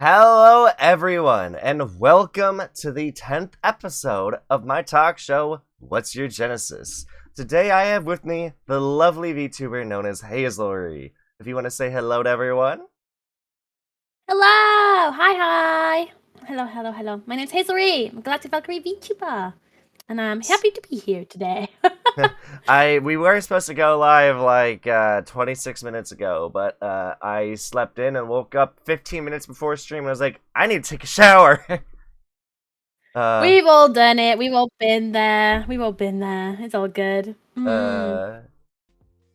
Hello, everyone, and welcome to the 10th episode of my talk show, What's Your Genesis? Today I have with me the lovely VTuber known as Hazelry. If you want to say hello to everyone. Hello! Hi! Hello. My name's Hazelry. I'm a Galactic Valkyrie VTuber. And I'm happy to be here today. We were supposed to go live like 26 minutes ago, but I slept in and woke up 15 minutes before stream and I was like, I need to take a shower. We've all done it. We've all been there. It's all good. Yeah,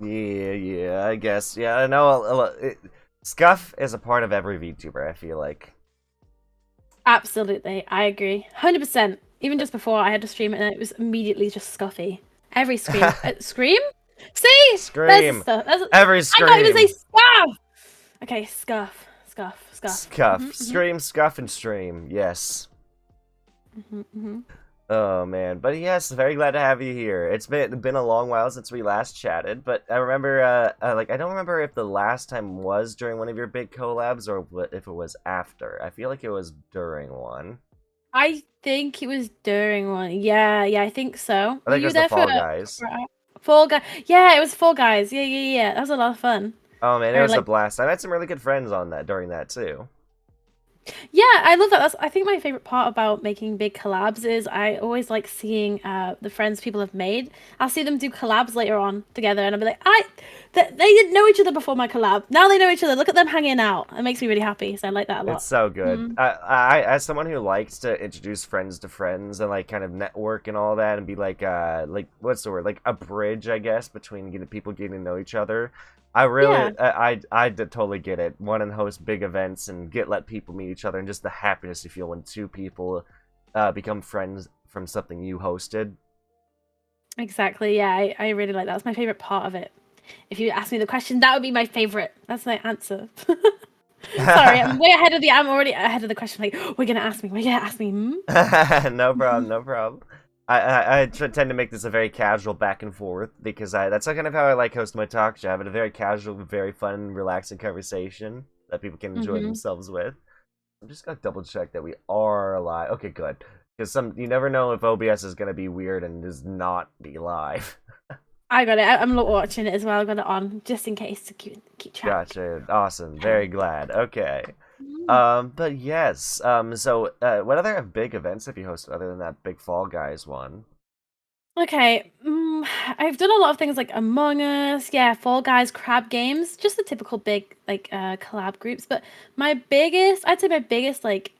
I guess. Yeah, I know. Scuff is a part of every VTuber, I feel like. Absolutely. I agree. 100%. Even just before I had to stream it and it was immediately just scuffy. Every scream. Scream? See? Scream. Every scream. I can't even say scuff! Okay, scuff. Scuff. Scream, scuff, and stream. Yes. Oh man, but yes, very glad to have you here. It's been a long while since we last chatted, but I remember, I don't remember if the last time was during one of your big collabs or if it was after. I feel like it was during one. I think it was during one. Yeah, I think so. I think it was the Fall Guys. Fall Guys. Yeah, it was Fall Guys. Yeah. That was a lot of fun. Oh man, it was a blast. I met some really good friends on that during that too. Yeah, I love that. I think my favorite part about making big collabs is I always like seeing the friends people have made. I'll see them do collabs later on together, and I'll be like, they didn't know each other before my collab. Now they know each other. Look at them hanging out. It makes me really happy. So I like that a lot. It's so good. I as someone who likes to introduce friends to friends and like kind of network and all that, and be like what's the word? Like a bridge, I guess, between people getting to know each other. I really, yeah. I totally get it. Want to host big events and let people meet each other, and just the happiness you feel when two people become friends from something you hosted. Exactly. Yeah, I really like that. That's my favorite part of it. If you ask me the question, that would be my favorite. That's my answer. Sorry, I'm already ahead of the question. Like, we're gonna ask me. No problem. I tend to make this a very casual back and forth because that's kind of how I like hosting my talk show. I have a very casual, very fun, relaxing conversation that people can enjoy themselves with. I'm just gonna double check that we are live. Okay, good. Because you never know if OBS is gonna be weird and does not be live. I got it. I'm watching it as well. I got it on just in case to keep track. Gotcha. Awesome. Very glad. Okay. But yes. So, what other big events have you hosted other than that big Fall Guys one? Okay. I've done a lot of things like Among Us, Fall Guys, Crab Games, just the typical big like collab groups. But I'd say my biggest like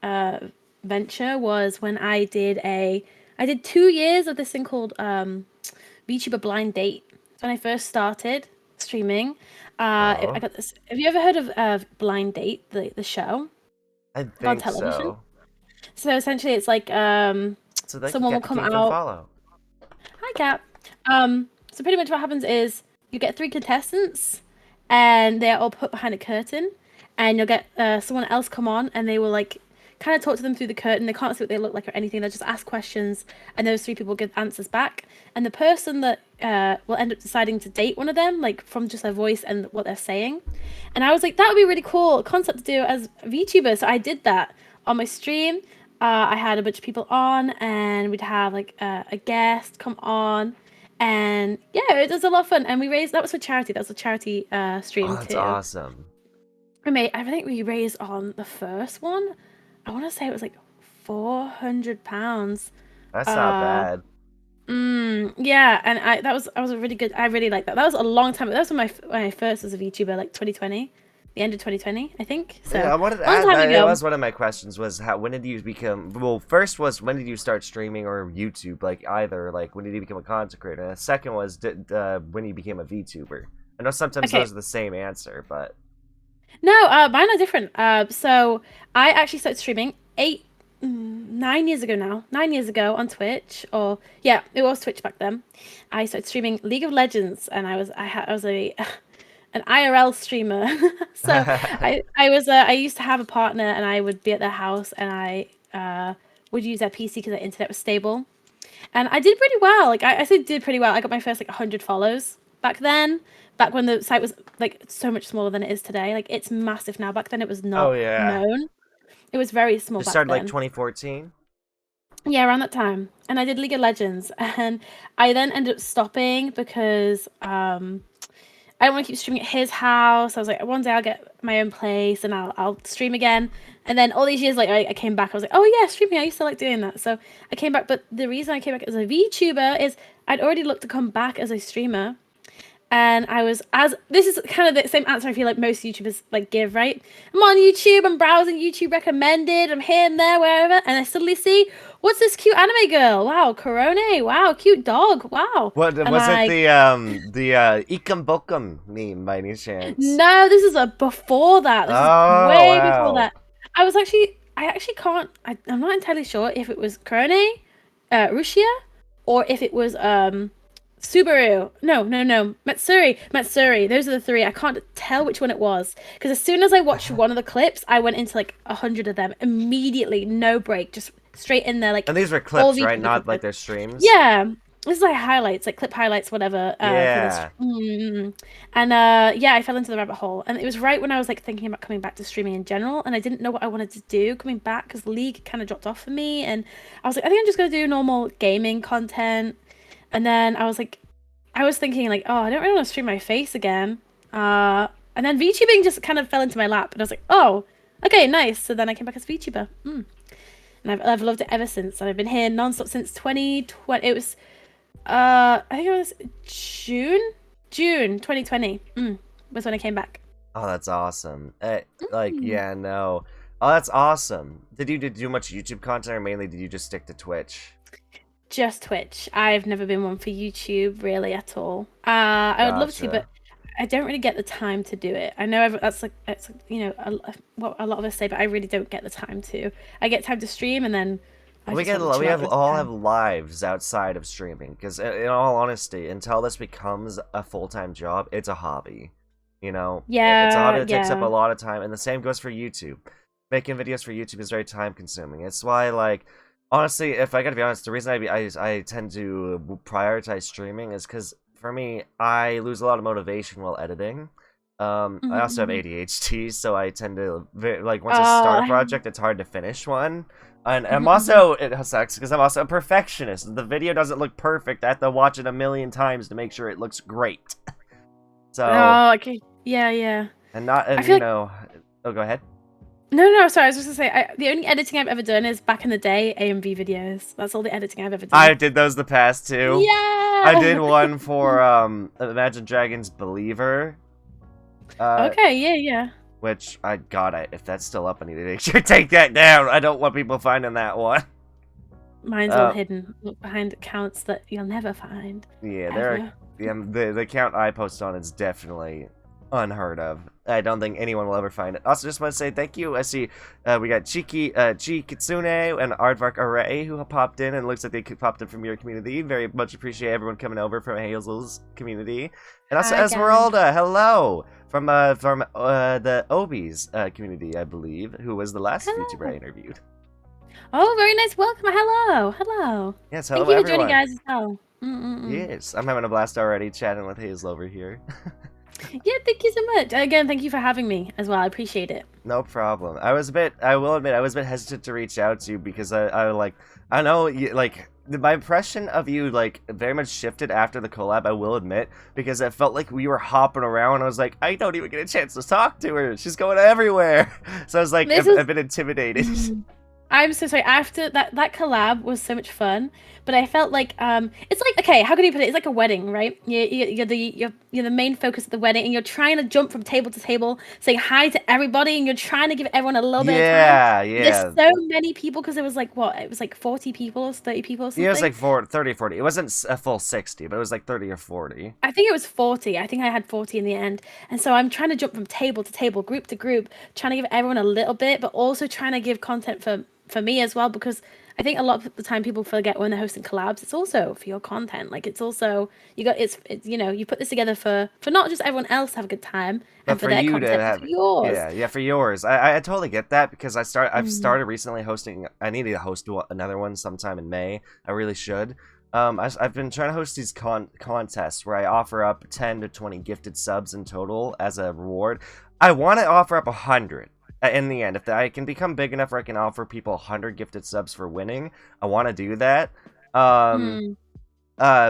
venture was when I did 2 years of this thing called VTuber Blind Date. When I first started streaming, I got this. Have you ever heard of Blind Date, the show? I think on television? So. So essentially, it's like someone will come out. Follow. Hi, Cat. So pretty much what happens is you get 3 contestants, and they're all put behind a curtain, and you'll get someone else come on, and they will like kind of talk to them through the curtain. They can't see what they look like or anything. They'll just ask questions, and those 3 people give answers back. And the person that will end up deciding to date one of them, like from just their voice and what they're saying. And I was like, that would be a really cool concept to do as a VTuber. So I did that on my stream. I had a bunch of people on, and we'd have like a guest come on. And yeah, it was a lot of fun. And that was for charity. That was a charity stream too. That's awesome. I think we raised on the first one, I want to say it was like £400. That's not bad. Yeah, and I was a really good. I really liked that. That was a long time. That was when I first was a VTuber, like 2020, the end of 2020, I think. So yeah, I wanted to add that was one of my questions was when did you become? Well, first was when did you start streaming or YouTube? Like either like when did you become a content creator? And the second was when you became a VTuber. I know sometimes those are the same answer, but. No, mine are different. So I actually started streaming 9 years ago now. 9 years ago on Twitch, it was Twitch back then. I started streaming League of Legends, and I was an IRL streamer. So I used to have a partner, and I would be at their house, and I would use their PC because their internet was stable, and I did pretty well. Like I did pretty well. I got my first like 100 follows back then. Back when the site was like so much smaller than it is today. Like it's massive now. Back then it was not known. It was very small It back started like then. 2014. Yeah, around that time. And I did League of Legends, and I then ended up stopping because I don't want to keep streaming at his house. I was like, one day I'll get my own place and I'll stream again. And then all these years later, I came back. I was like, oh yeah, streaming. I used to like doing that. So I came back. But the reason I came back as a VTuber is I'd already looked to come back as a streamer. And I was this is kind of the same answer I feel like most YouTubers like give, right? I'm on YouTube, I'm browsing YouTube recommended, I'm here and there, wherever, and I suddenly see, what's this cute anime girl? Wow, Korone, wow, cute dog, wow. What And was it? The Ikam Bokum meme by any chance? no, this is before that. This is Oh way before wow. that. I actually can't. I'm not entirely sure if it was Kurone, Rushia, or if it was Subaru. No, Matsuri. Matsuri. Those are the three. I can't tell which one it was because as soon as I watched one of the clips, I went into like 100 of them immediately, no break, just straight in there, like And these were all clips, right? VTuber Not like content. their streams. Yeah, this is like highlights, like clip highlights, whatever. For this. Yeah. And yeah, I fell into the rabbit hole, and it was right when I was like thinking about coming back to streaming in general, and I didn't know what I wanted to do coming back because League kind of dropped off for me, and I was like, I think I'm just gonna do normal gaming content, and then I was thinking like, oh, I don't really want to stream my face again, and then VTubing just kind of fell into my lap, and I was like, oh, okay, nice. So then I came back as VTuber, and I've loved it ever since, and I've been here nonstop since 2020. It was I think it was June 2020 was when I came back. Oh, that's awesome. Like, Mm. yeah, no. Oh, that's awesome. Did you do much YouTube content, or mainly did you just stick to Twitch? Just Twitch. I've never been one for YouTube really at all. I would love to, Gotcha. but I don't really get the time to do it. I know that's like it's you know what a lot of us say, but I really don't get the time to. I get time to stream, and then I We just get want to we chill out have the rest of the all have time. lives outside of streaming because, in all honesty, until this becomes a full-time job, it's a hobby. You know, it's a hobby Yeah, that takes up a yeah. lot of time, and the same goes for YouTube. Making videos for YouTube is very time-consuming. It's why, like, honestly, if I gotta be honest, the reason I tend to prioritize streaming is because for me, I lose a lot of motivation while editing. I also have Mhm. ADHD, so I tend to like once I start a Uh, project, it's hard to finish one. And I'm mhm. also it sucks because I'm also a perfectionist. The video doesn't look perfect. I have to watch it a million times to make sure it looks great. So Oh, okay. Yeah, yeah. and not I and feel you like know, oh go ahead. no. Sorry, I was just gonna say the only editing I've ever done is back in the day AMV videos. That's all the editing I've ever done. I did those the past two. I did Yeah. one for Imagine Dragons Believer. Uh, Okay. Yeah. Yeah. which if that's still up, I need to make sure to take that down. I don't want people finding that one. Mine's all hidden. Look behind accounts that you'll never find Yeah, ever. the account I post on is definitely unheard of. I don't think anyone will ever find it. Also, just want to say thank you. I see we got Chi Kitsune and Aardvark Array who have popped in, and looks like they popped in from your community. Very much appreciate everyone coming over from Hazel's community. And also Hi, gang. Esmeralda, hello! From the Obi's community, I believe, who was the last VTuber I Hello. interviewed. Oh, very nice welcome. Hello. Hello. Yes, Thank hello you for joining, everyone. guys, as well. Mm-mm-mm. Yes, I'm having a blast already chatting with Hazel over here. Yeah, thank you so much. Again, thank you for having me as well. I appreciate it. No problem. I will admit, I was a bit hesitant to reach out to you because I know, my impression of you, like, very much shifted after the collab, I will admit, because it felt like we were hopping around. I was like, I don't even get a chance to talk to her. She's going everywhere. So I was like, This is. a bit intimidated. Mm. I'm so sorry. After that collab was so much fun, but I felt like it's like, okay, how can you put it? It's like a wedding, right? You're the main focus of the wedding, and you're trying to jump from table to table, saying hi to everybody, and you're trying to give everyone a little bit of time. Yeah, There's yeah. so many people because it was like what? It was like 40 people or 30 people or Yeah, it was something. like 30 or 40. It wasn't a full 60, but it was like 30 or 40. I think it was 40. I think I had 40 in the end. And so I'm trying to jump from table to table, group to group, trying to give everyone a little bit, but also trying to give content for me as well, because I think a lot of the time people forget when they're hosting collabs, it's also for your content. Like it's also it's you know, you put this together for not just everyone else to have a good time But and for for their you to content, but have, for yours. yeah, for yours, I totally get that because I've Mm. started recently hosting. I need to host another one sometime in May. I really should. I've been trying to host these contests where I offer up 10 to 20 gifted subs in total as a reward. I want to offer up 100. in the end, if I can become big enough where I can offer people 100 gifted subs for winning, I want to do that. Hmm.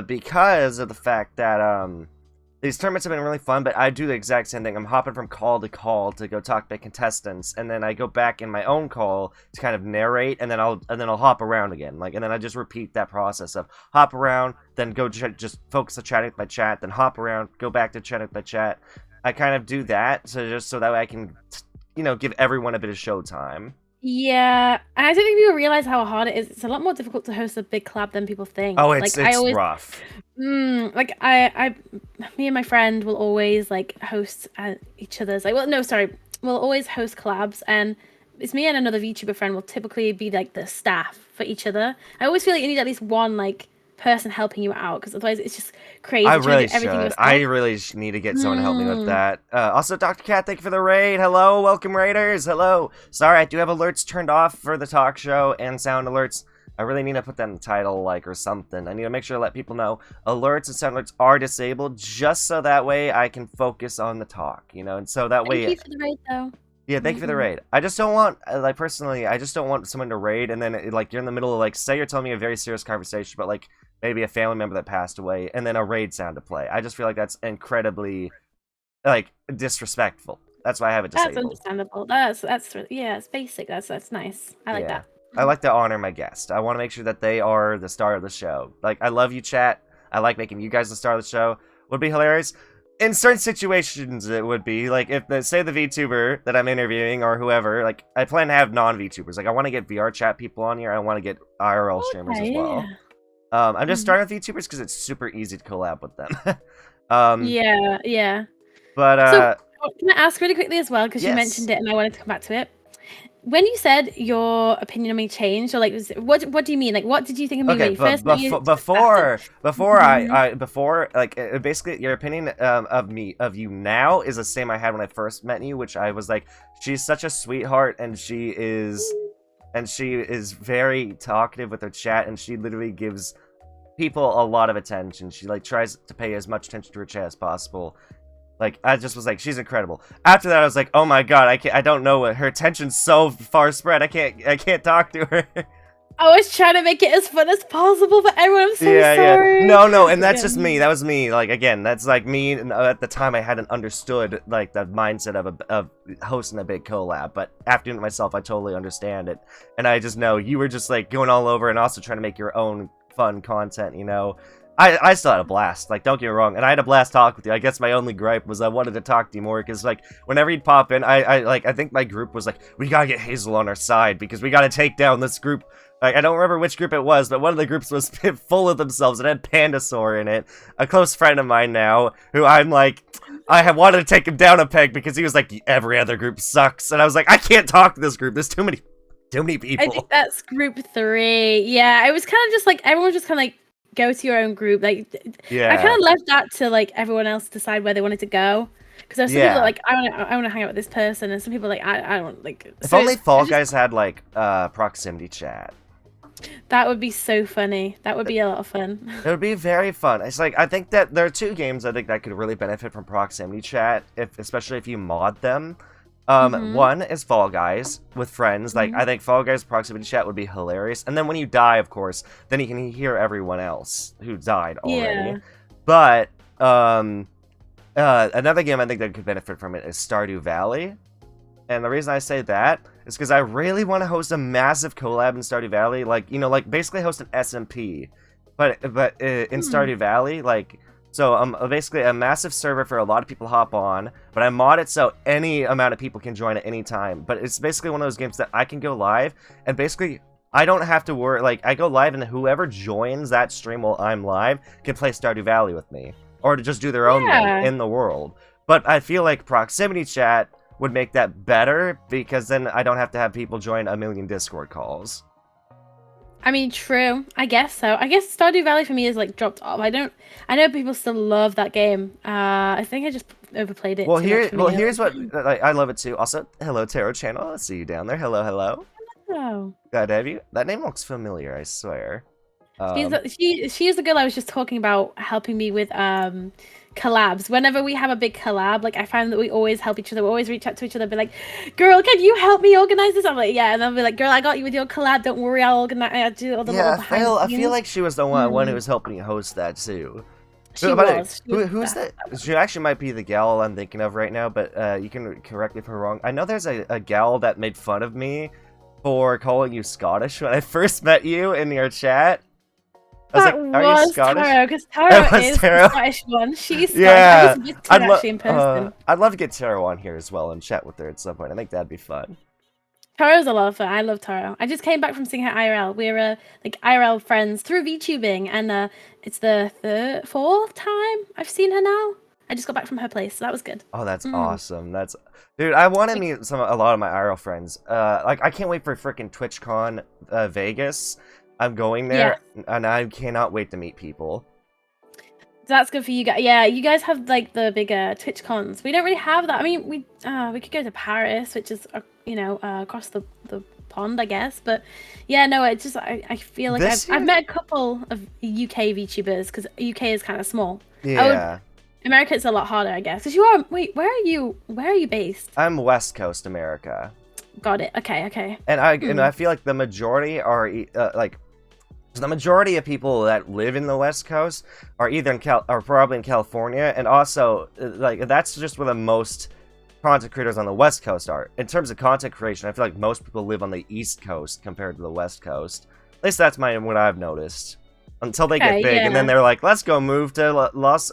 Because of the fact that these tournaments have been really fun, but I do the exact same thing. I'm hopping from call to go talk to contestants, and then I go back in my own call to kind of narrate, and then I'll hop around again, and then I just repeat that process of hop around, then go just focus on chatting with my chat, then hop around, go back to chatting with my chat. I kind of do that so that way I can, give everyone a bit of showtime. Yeah, and I don't think people realize how hard it is. It's a lot more difficult to host a big collab than people think. Oh, Like it's I always, rough. me and my friend will always like host each other's we'll always host collabs, and it's me and another VTuber friend will typically be like the staff for each other. I always feel like you need at least one like person helping you out, because otherwise it's just crazy. I trying to really do everything should. yourself. I really need to get someone to help me with that. Also, Dr. Cat, thank you for the raid. Hello, welcome raiders. Hello. Sorry, I do have alerts turned off for the talk show and sound alerts. I really need to put that in the title, or something. I need to make sure to let people know alerts and sound alerts are disabled, just so that way I can focus on the talk, and so that way. Thank you for the raid, though. Yeah, thank you for the raid. I just don't want, personally, I just don't want someone to raid, and then, you're in the middle of, say you're telling me a very serious conversation, but, maybe a family member that passed away, and then a raid sound to play. I just feel like that's incredibly, disrespectful. That's why I have it disabled. That's understandable. It's basic. That's nice. I like that. I like to honor my guest. I want to make sure that they are the star of the show. I love you, chat. I like making you guys the star of the show. Would be hilarious. In certain situations, it would be. If, say, the VTuber that I'm interviewing or whoever, I plan to have non-VTubers. I want to get VR chat people on here. I want to get IRL streamers as well. Yeah. I'm just starting with VTubers because it's super easy to collab with them. Yeah. But, so, can I ask really quickly as well, because yes. You mentioned it and I wanted to come back to it. When you said your opinion on me changed, or what do you mean? What did you think of me when you first met you? Basically, your opinion of you now is the same I had when I first met you, which I was like, she's such a sweetheart, and she is very talkative with her chat, and she literally gives people a lot of attention. She tries to pay as much attention to her chat as possible. I just was like, she's incredible. After that, I was like, oh my god, I don't know what her attention's so far spread. I can't talk to her. I was trying to make it as fun as possible for everyone. I'm so sorry. Yeah. No, and that's just me. That was me. Again, that's me. And at the time, I hadn't understood the mindset of hosting a big collab. But after doing it myself, I totally understand it. And I just know you were just going all over and also trying to make your own fun content. I still had a blast. Don't get me wrong, and I had a blast talking with you. I guess my only gripe was I wanted to talk to you more, because whenever you'd pop in, I think my group was we gotta get Hazel on our side because we gotta take down this group. I don't remember which group it was, but one of the groups was full of themselves. It had Pandasaur in it, a close friend of mine now, who I'm I have wanted to take him down a peg because he was every other group sucks, and I was I can't talk to this group. There's too many people. I think that's group 3. Yeah, it was kind of just everyone was just kind of go to your own group. Yeah. I kind of left that to everyone else to decide where they wanted to go. Because there's some people that I want to hang out with this person, and some people I don't If only Fall Guys had proximity chat. That would be so funny. That would be a lot of fun. It would be very fun. It's I think that there are 2 games I think that could really benefit from proximity chat, especially if you mod them. One is Fall Guys with friends. I think Fall Guys proximity chat would be hilarious. And then when you die, of course, then you can hear everyone else who died already. Yeah. But another game I think that could benefit from it is Stardew Valley. And the reason I say that is because I really want to host a massive collab in Stardew Valley, basically host an SMP, but in Stardew Valley, So basically a massive server for a lot of people to hop on, but I mod it so any amount of people can join at any time. But it's basically one of those games that I can go live, and basically I don't have to worry. I go live, and whoever joins that stream while I'm live can play Stardew Valley with me, or to just do their own thing in the world. But I feel like proximity chat would make that better, because then I don't have to have people join a million Discord calls. I mean, true. I guess so. I guess Stardew Valley for me is dropped off. I know people still love that game. I think I just overplayed it. Here's what I love it too. Also, hello Tarot Channel. I see you down there. Hello. Oh. Glad to have you. That name looks familiar, I swear. Um, She is the girl I was just talking about, helping me with collabs. Whenever we have a big collab, like I find that we always help each other. We always reach out to each other, be like, "Girl, can you help me organize this?" I'm like, "Yeah," and I'll be like, "Girl, I got you with your collab. Don't worry, I'll organize. I'll do all the yeah, little behind the I feel scenes." like she was the one who was helping host that too. She By the way, was. She was who's the that? She actually might be the gal I'm thinking of right now, but you can correct me if I'm wrong. I know there's a gal that made fun of me for calling you Scottish when I first met you in your chat. I was That like, "Are you was Scottish?" Taro, because That Taro was is Taro. the Scottish one. She's Scottish. Yeah, I just visited her actually in person. I'd love to get Taro on here as well and chat with her at some point. I think that'd be fun. Taro's a lot of fun. I love Taro. I just came back from seeing her IRL. We're like IRL friends through VTubing, and it's the fourth time I've seen her now. I just got back from her place, so that was good. Oh, that's awesome. Dude, I want to meet a lot of my IRL friends. Like I can't wait for freaking TwitchCon Vegas. I'm going there, and I cannot wait to meet people. That's good for you guys. Yeah, you guys have like the bigger Twitch cons. We don't really have that. I mean, we could go to Paris, which is across the pond, I guess. But yeah, no, it's just I feel like I've met a couple of UK VTubers because UK is kind of small. Yeah. America is a lot harder, I guess. Because you are. Wait, where are you based? I'm West Coast America. Got it. Okay. And I feel like the majority are the majority of people that live in the West Coast are either are probably in California, and also like that's just where the most content creators on the West Coast are. In terms of content creation, I feel like most people live on the East Coast compared to the West Coast. At least that's what I've noticed. Until they get big, and then they're like, "Let's go move to Los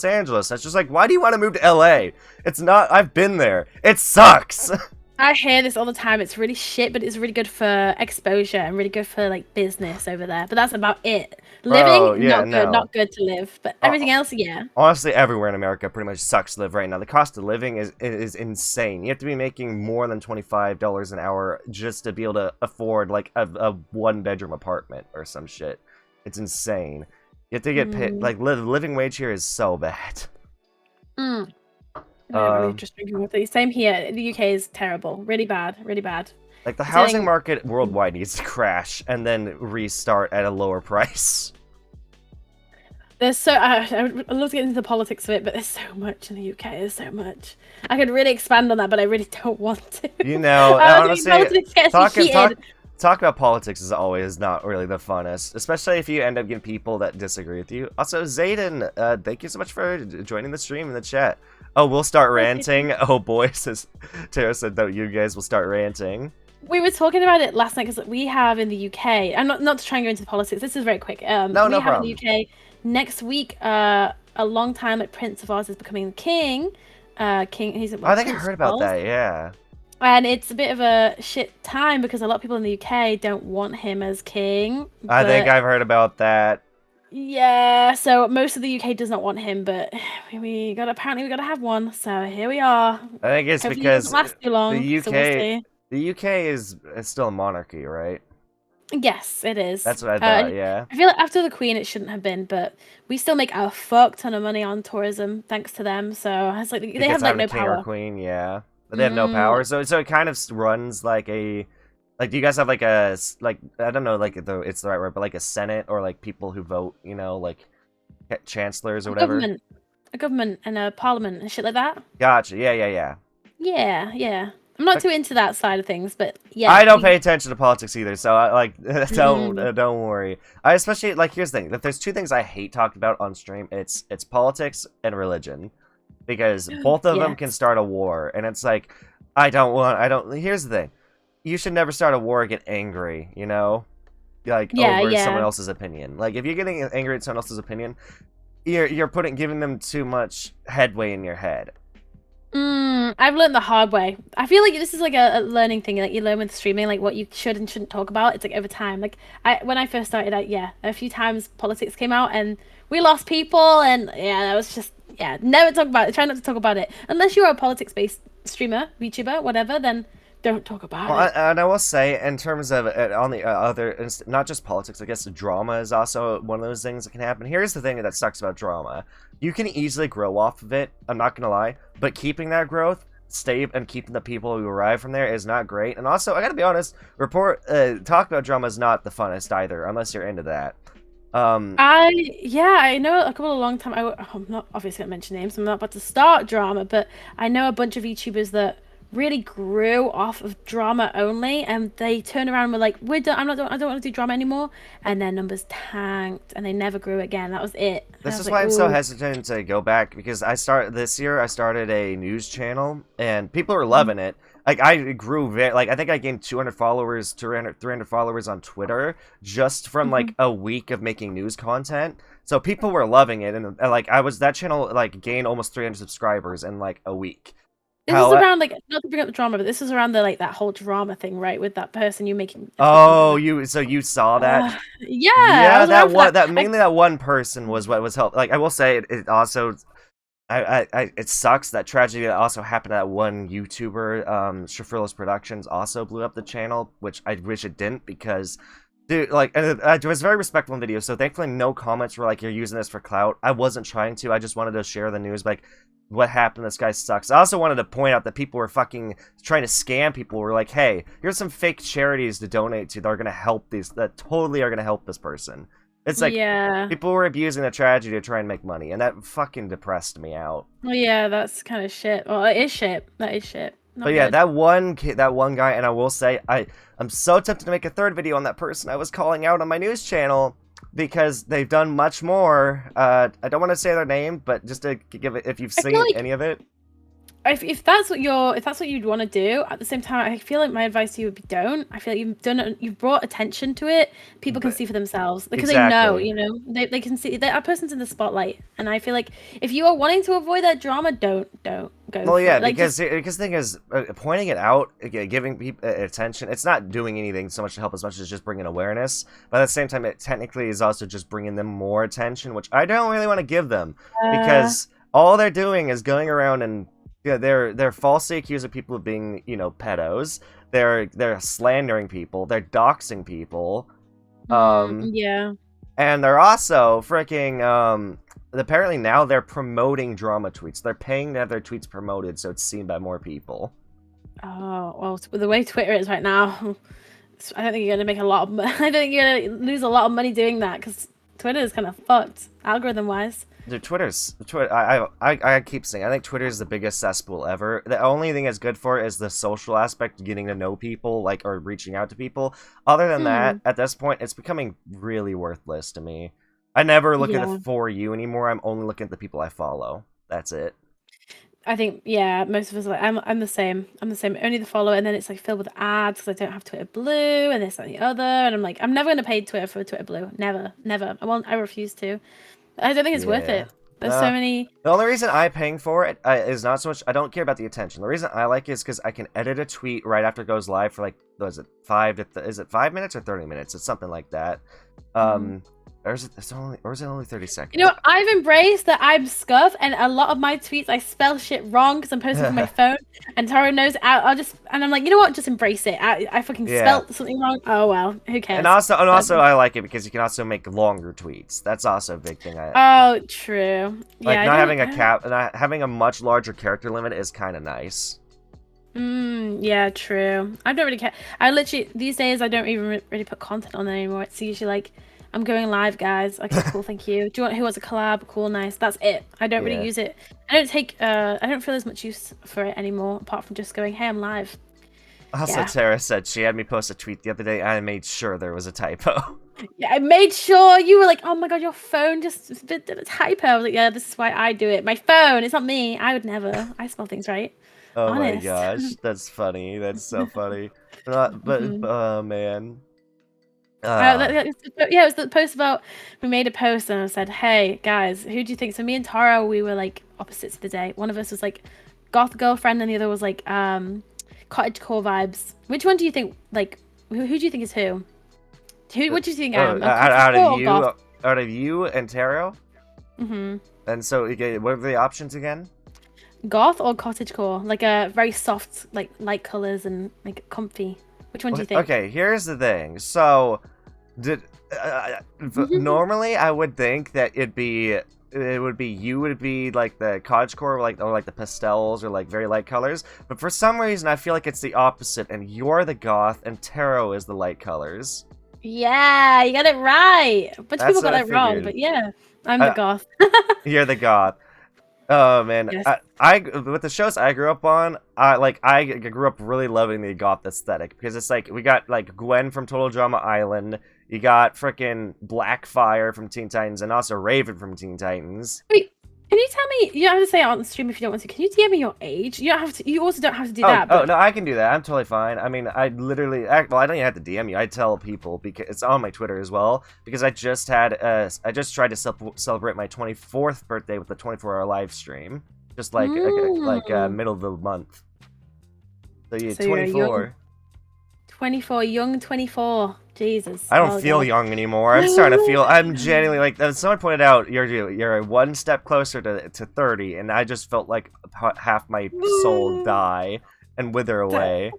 Angeles." That's just like, why do you want to move to LA? It's not. I've been there. It sucks. I hear this all the time. It's really shit, but it's really good for exposure and really good for like business over there. But that's about it. Living, not good to live. But everything else, yeah. Honestly, everywhere in America pretty much sucks to live right now. The cost of living is insane. You have to be making more than $25 an hour just to be able to afford like a one-bedroom apartment or some shit. It's insane. You have to get paid. Like living wage here is so bad. Just drinking water. Same here. The UK is terrible. Really bad. Like the housing market worldwide needs to crash and then restart at a lower price. There's so I'd love to get into the politics of it, but there's so much in the UK. There's so much. I could really expand on that, but I really don't want to. You know, honestly, politics gets heated. Talk about politics is always not really the funnest, especially if you end up getting people that disagree with you. Also, Zayden, thank you so much for joining the stream in the chat. Oh, we'll start ranting. Oh boy, says Tara said that you guys will start ranting. We were talking about it last night because we have in the UK, and not to try and go into politics. This is very quick. No problem. In the UK next week. A long time like Prince of Oz is becoming king. He's. I think I heard about that. Yeah. And it's a bit of a shit time because a lot of people in the UK don't want him as king. I think I've heard about that. Yeah, so most of the UK does not want him, but apparently we gotta have one. So here we are. I think it's Hopefully because it doesn't last too long, the UK, so we'll see. the UK is still a monarchy, right? Yes, it is. That's what I thought. Yeah. I feel like after the Queen, it shouldn't have been, but we still make a fuck ton of money on tourism thanks to them. So it's like they have like no power. King or Queen, yeah. But they have no power, so it kind of runs like a, like, do you guys have like a, like, I don't know, like it's the right word, but like a senate or like people who vote, you know, like chancellors or whatever. A government and a parliament and shit like that. Gotcha. Yeah. Yeah. I'm not too into that side of things, but yeah. I don't pay attention to politics either, so I like don't worry. I especially like, here's the thing: if there's two things I hate talking about on stream, it's politics and religion. Because both of them can start a war, and it's like, here's the thing. You should never start a war and get angry, you know? Like, over someone else's opinion. Like, if you're getting angry at someone else's opinion, you're giving them too much headway in your head. I've learned the hard way. I feel like this is like a learning thing. Like, you learn with streaming, like, what you should and shouldn't talk about. It's like over time. Like, when I first started, a few times politics came out, and we lost people, and that was just... Yeah, never talk about it. Try not to talk about it. Unless you're a politics-based streamer, VTuber, whatever, then don't talk about it. And I will say, in terms of on the other, not just politics, I guess drama is also one of those things that can happen. Here's the thing that sucks about drama. You can easily grow off of it, I'm not going to lie, but keeping that growth stay and keeping the people who arrive from there is not great. And also, I gotta be honest, talk about drama is not the funnest either, unless you're into that. I know a couple of long time. I'm not obviously gonna mention names. I'm not about to start drama, but I know a bunch of VTubers that really grew off of drama only, and they turned around and were like, "We're done. I don't want to do drama anymore," and their numbers tanked, and they never grew again. That was it. This is why I'm so hesitant to go back, because I started a news channel, and people are loving it. Like, I grew I think I gained 200 followers, 300 followers on Twitter just from like a week of making news content. So people were loving it, and like that channel like gained almost 300 subscribers in like a week. This is around, like, not to bring up the drama, but this is around the like that whole drama thing, right? With that person you making. Oh, you saw that? Yeah, that mainly that one person was what was helped. Like, I will say, it also, it sucks that tragedy that also happened to that one YouTuber, Shafrillos Productions, also blew up the channel, which I wish it didn't, because, dude, like, it was very respectful in video, so thankfully no comments were like, you're using this for clout. I wasn't trying to, I just wanted to share the news, like, what happened, this guy sucks. I also wanted to point out that people were fucking trying to scam people. We're like, hey, here's some fake charities to donate to that are gonna help that totally are gonna help this person. It's like, people were abusing the tragedy to try and make money, and that fucking depressed me out. Well, yeah, that's kind of shit. Well, it is shit. That is shit. But yeah, that one guy, and I will say, I'm so tempted to make a third video on that person I was calling out on my news channel, because they've done much more. I don't want to say their name, but just to give it, if you've seen any of it. If that's what you'd want to do, at the same time, I feel like my advice to you would be don't. I feel like you've brought attention to it. People can see for themselves, because they know, they can see that person's in the spotlight. And I feel like if you are wanting to avoid that drama, don't go. Well, yeah, because the thing is, pointing it out, giving people attention, it's not doing anything so much to help as much as just bringing awareness. But at the same time, it technically is also just bringing them more attention, which I don't really want to give them, because all they're doing is going around and they're falsely accusing people of being, pedos. They're slandering people. They're doxing people. And they're also freaking apparently now they're promoting drama tweets. They're paying to have their tweets promoted so it's seen by more people. Oh, well, the way Twitter is right now, I don't think you're gonna make a lot of. I don't think you're gonna lose a lot of money doing that, because Twitter is kind of fucked algorithm-wise. Dude, I keep saying, I think Twitter is the biggest cesspool ever. The only thing it's good for is the social aspect, getting to know people, or reaching out to people. Other than that, at this point, it's becoming really worthless to me. I never look at the For You anymore. I'm only looking at the people I follow. That's it. I think, most of us are like, I'm the same. Only the follow, and then it's like filled with ads because I don't have Twitter Blue and this and the other. And I'm like, I'm never going to pay Twitter for Twitter Blue. Never. I refuse to. I don't think it's worth it. There's so many. The only reason I'm paying for it is not so much, I don't care about the attention. The reason I like it is because I can edit a tweet right after it goes live for like, is it 5 minutes or 30 minutes? It's something like that. Or is it only 30 seconds? I've embraced that I'm scuff, and a lot of my tweets I spell shit wrong because I'm posting from my phone, and Tara knows. I'm like, you know what? Just embrace it. I fucking spelled something wrong. Oh well, who cares? And also, I like it because you can also make longer tweets. That's also a big thing. Oh, true. Like, not having a cap, not having a much larger character limit is kind of nice. Yeah, true. I don't really care. I literally these days I don't even really put content on there anymore. It's usually like, I'm going live, guys. Okay, cool, thank you. Who wants a collab? Cool, nice. That's it. I don't really use it. I don't feel as much use for it anymore, apart from just going, hey, I'm live. Also, Tara said she had me post a tweet the other day, and I made sure there was a typo. Yeah, I made sure. You were like, oh my god, your phone just did a typo. I was like, yeah, this is why I do it. My phone, it's not me. I would never. I spell things right. Oh Honest. My gosh, that's funny. That's so funny. But man. It was the post about, we made a post and I said, hey guys, who do you think? So me and Tara, we were like opposites of the day. One of us was like goth girlfriend and the other was like cottagecore vibes. Which one do you think, like, who do you think is who? What do you think I am? Out of you and Taro? Mm-hmm. And so what are the options again? Goth or cottagecore? Like a very soft, like light colors and like comfy. Which one do you think? Okay, here's the thing. So normally I would think that it'd be it would be you would be like the cottagecore, or like the pastels, or like very light colors. But for some reason, I feel like it's the opposite, and you're the goth, and Taro is the light colors. Yeah, you got it right. A bunch of people got what I it wrong, figured. but yeah, I'm the goth. You're the goth. Oh man, Yes. I with the shows I grew up on, I grew up really loving the goth aesthetic because it's like we got like Gwen from Total Drama Island, you got frickin' Blackfire from Teen Titans, and also Raven from Teen Titans. Wait, can you tell me? You don't have to say it on the stream if you don't want to. Can you DM me your age? You don't have to. You also don't have to do that. Oh no, I can do that. I'm totally fine. I mean, I literally, well, I don't even have to DM you. I tell people because it's on my Twitter as well. Because I just tried to celebrate my 24th birthday with a 24-hour live stream, just like middle of the month. So yeah, 24. 24, young 24. Jesus. I don't feel young anymore. I'm starting to feel. I'm genuinely like. Someone pointed out you're one step closer to 30, and I just felt like half my soul die and wither away.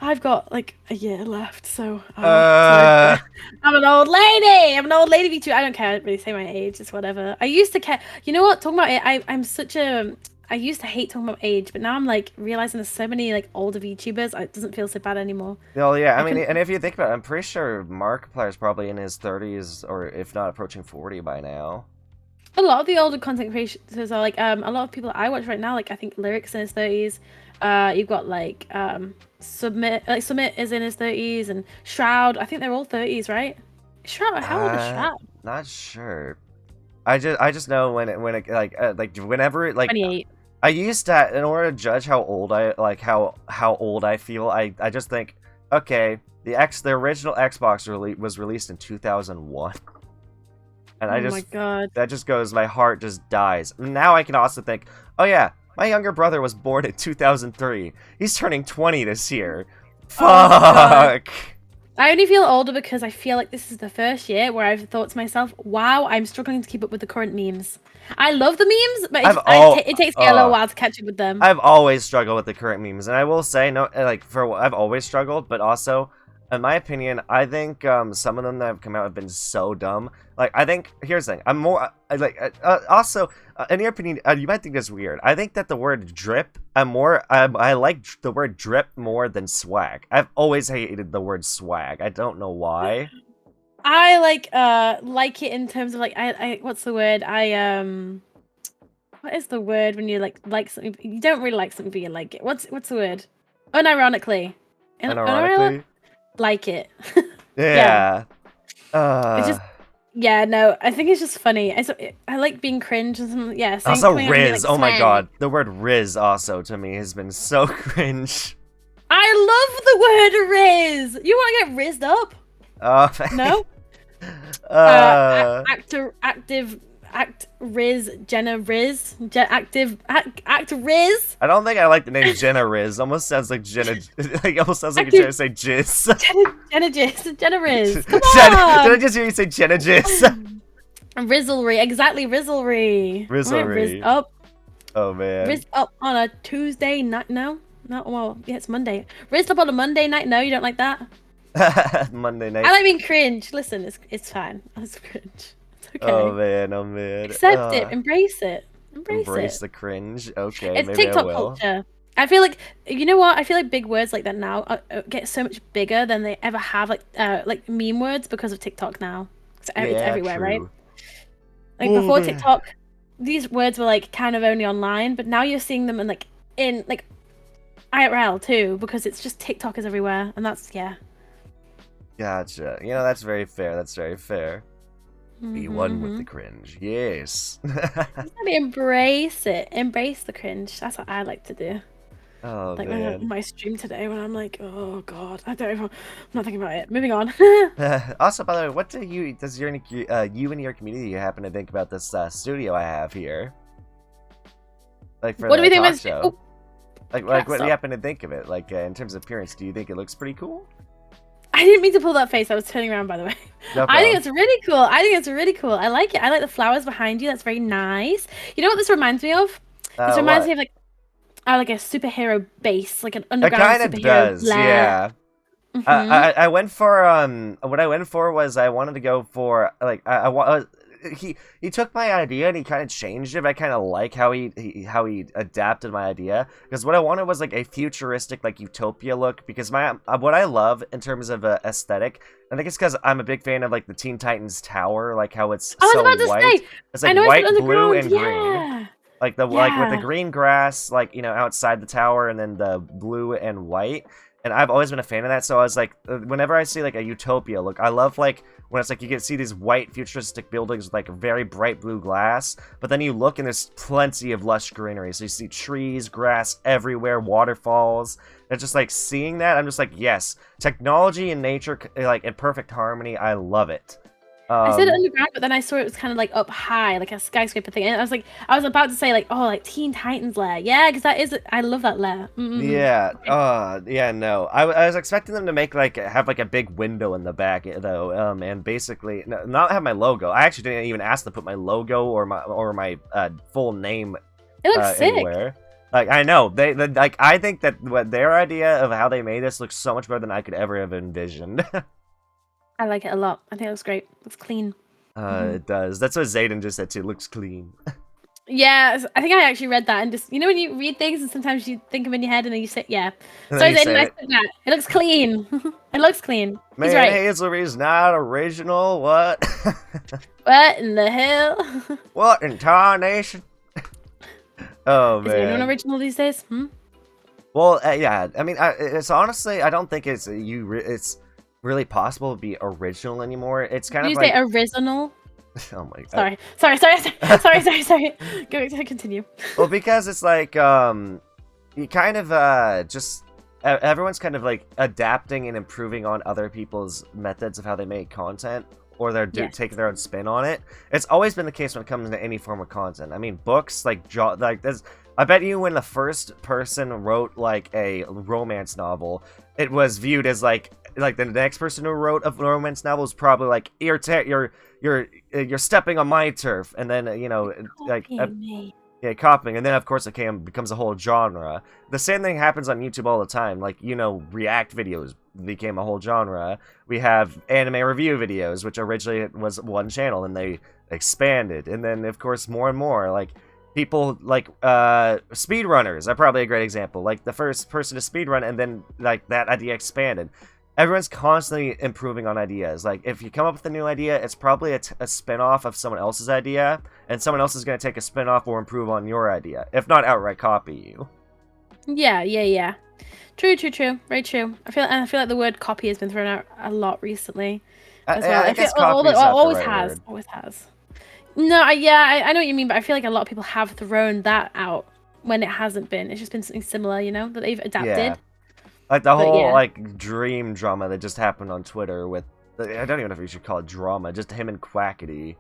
I've got like a year left, so I'm an old lady. I'm an old lady VTuber. I don't care. I don't really say my age. It's whatever. I used to care. You know what? Talking about it, I'm such a. I used to hate talking about age, but now I'm like realizing there's so many like older VTubers. It doesn't feel so bad anymore. Well, yeah. I mean, and if you think about it, I'm pretty sure Markiplier's probably in his 30s, or if not approaching 40 by now. A lot of the older content creators are like a lot of people that I watch right now. Like I think Lyric's in his 30s. You've got like Submit is in his 30s, and Shroud. I think they're all 30s, right? Shroud. How old is Shroud? Not sure. I just know whenever 28. I used to, in order to judge how old how old I feel, I just think, okay, the original Xbox was released in 2001. And oh my god. That just goes, my heart just dies. Now I can also think, oh yeah, my younger brother was born in 2003. He's turning 20 this year. Fuck! I only feel older because I feel like this is the first year where I've thought to myself, wow, I'm struggling to keep up with the current memes. I love the memes, but it takes me a little while to catch up with them. I've always struggled with the current memes, and I will say, I've always struggled, but also, in my opinion, I think some of them that have come out have been so dumb. Like, I think, here's the thing, I'm more, also, in your opinion, you might think this weird. I think that the word drip, I like the word drip more than swag. I've always hated the word swag. I don't know why. I like it in terms of like, I what's the word? What is the word when you like something, you don't really like something but you like it. What's the word? Unironically. Unironically? Like it. Yeah. It's just, yeah, no, I think it's just funny. I like being cringe and something. Yeah. Also, Riz. Oh my god, the word Riz also to me has been so cringe. I love the word Riz. You want to get rizzed up? No. Act Riz, Jenna Riz, act Riz. I don't think I like the name Jenna Riz. Almost sounds like Jenna. Like almost sounds like you're trying to say jizz. Jenna Riz. Come on. Did I just hear you say Jenna jizz? Rizzlery, exactly, Rizzlery. Riz up. Oh man. Riz up on a Tuesday night. No, well, yeah, it's Monday. Riz up on a Monday night. No, you don't like that. Monday night. I like being cringe. Listen, it's fine. It's cringe. Okay. Oh man, oh man. Accept it, embrace it. Embrace the cringe. Okay, it's maybe TikTok I will. culture. I feel like, you know what? I feel like big words like that now get so much bigger than they ever have, like meme words, because of TikTok now. It's everywhere, true. right? Like before TikTok, these words were like kind of only online, but now you're seeing them in IRL too, because it's just TikTok is everywhere, and that's Gotcha. You know, that's very fair. That's very fair. Be one with the cringe. Yes. Embrace it. Embrace the cringe. That's what I like to do. Oh, like man. my stream today when I'm like, oh god, I'm not thinking about it. Moving on. Also, by the way, what you and your community happen to think about this studio I have here? Like for what do we think talk about show? Like what do you happen to think of it? Like in terms of appearance, do you think it looks pretty cool? I didn't mean to pull that face. I was turning around, by the way. No I think it's really cool. I like it. I like the flowers behind you. That's very nice. You know what this reminds me of? This reminds me of like a superhero base, like an underground superhero. It kind of does, yeah. I went for what I went for was I wanted to go for like he took my idea and he kind of changed it. But I kind of like how he adapted my idea, because what I wanted was like a futuristic like utopia look. Because what I love in terms of aesthetic, I think it's because I'm a big fan of like the Teen Titans Tower, like how it's I was so about to white. say, It's I like know it's white, blue, underground. and green. Yeah. Like with the Yeah. green grass, like, you know, outside the tower, and then the blue and white. And I've always been a fan of that, so I was like, whenever I see like a utopia look, I love like when it's like you can see these white futuristic buildings with like very bright blue glass, but then you look and there's plenty of lush greenery. So you see trees, grass everywhere, waterfalls. And just like seeing that, I'm just like, yes, technology and nature like in perfect harmony. I love it. I said underground, but then I saw it was kind of like up high, like a skyscraper thing. And I was like, I was about to say like, oh, like Teen Titans lair. Yeah, because that is, I love that lair. Yeah. Yeah. No. I was expecting them to make like have like a big window in the back though. And basically not have my logo. I actually didn't even ask to put my logo or my full name. It looks sick. Anywhere. Like I know they like I think that what their idea of how they made this looks so much better than I could ever have envisioned. I like it a lot. I think it looks great. Looks clean. It does. That's what Zayden just said too. It looks clean. Yeah, I think I actually read that, and just, you know, when you read things and sometimes you think them in your head and then you say, yeah. And Sorry, then you Zayden, say I it. said that. It looks clean. It looks clean. Man, He's right. Hazelry's not original. What? What in the hell? What in tarnation? Oh man. Is anyone original these days? Well, yeah. I mean, it's honestly, I don't think it's it's really possible to be original anymore. It's kind Did of you like say original? oh my god. Sorry. Go continue. Well, because it's like you kind of just everyone's kind of like adapting and improving on other people's methods of how they make content, or they're taking their own spin on it. It's always been the case when it comes to any form of content. I mean, books like there's. I bet you when the first person wrote like a romance novel, it was viewed as like the next person who wrote a romance novel was probably like you're stepping on my turf, and then you know like copying, and then of course it becomes a whole genre. The same thing happens on YouTube all the time. Like, you know, react videos became a whole genre. We have anime review videos, which originally was one channel, and they expanded, and then of course more and more like. People like speedrunners are probably a great example. Like the first person to speedrun, and then like that idea expanded. Everyone's constantly improving on ideas. Like if you come up with a new idea, it's probably a spin-off of someone else's idea, and someone else is going to take a spin-off or improve on your idea, if not outright copy you. Yeah. True. Very true. I feel like the word copy has been thrown out a lot recently as well. I guess copy is not always the right word. Always has. No, I know what you mean, but I feel like a lot of people have thrown that out when it hasn't been. It's just been something similar, you know, that they've adapted. Yeah. Like the whole like dream drama that just happened on Twitter with, I don't even know if you should call it drama, just him and Quackity.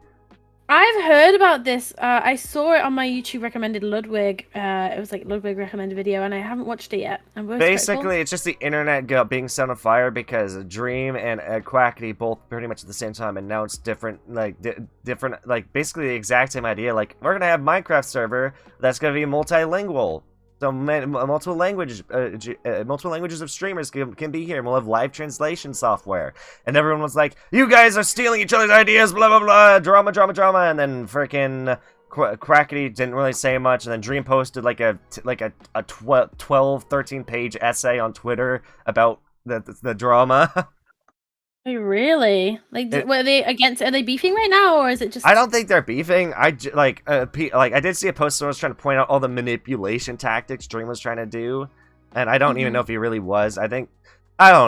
I've heard about this. I saw it on my YouTube recommended Ludwig. It was like Ludwig recommended video, and I haven't watched it yet. Basically, it's just the internet being set on fire because Dream and Quackity both pretty much at the same time announced different, like basically the exact same idea. Like, we're gonna have Minecraft server that's gonna be multilingual. So multiple languages of streamers can be here, and we'll have live translation software. And everyone was like, "You guys are stealing each other's ideas, blah blah blah, drama." And then frickin' Quackity didn't really say much, and then Dream posted like a 12, 13 page essay on Twitter about the drama. Really? Like, were they against? Are they beefing right now, or is it just? I don't think they're beefing. I did see a post where I was trying to point out all the manipulation tactics Dream was trying to do, and I don't even know if he really was. I don't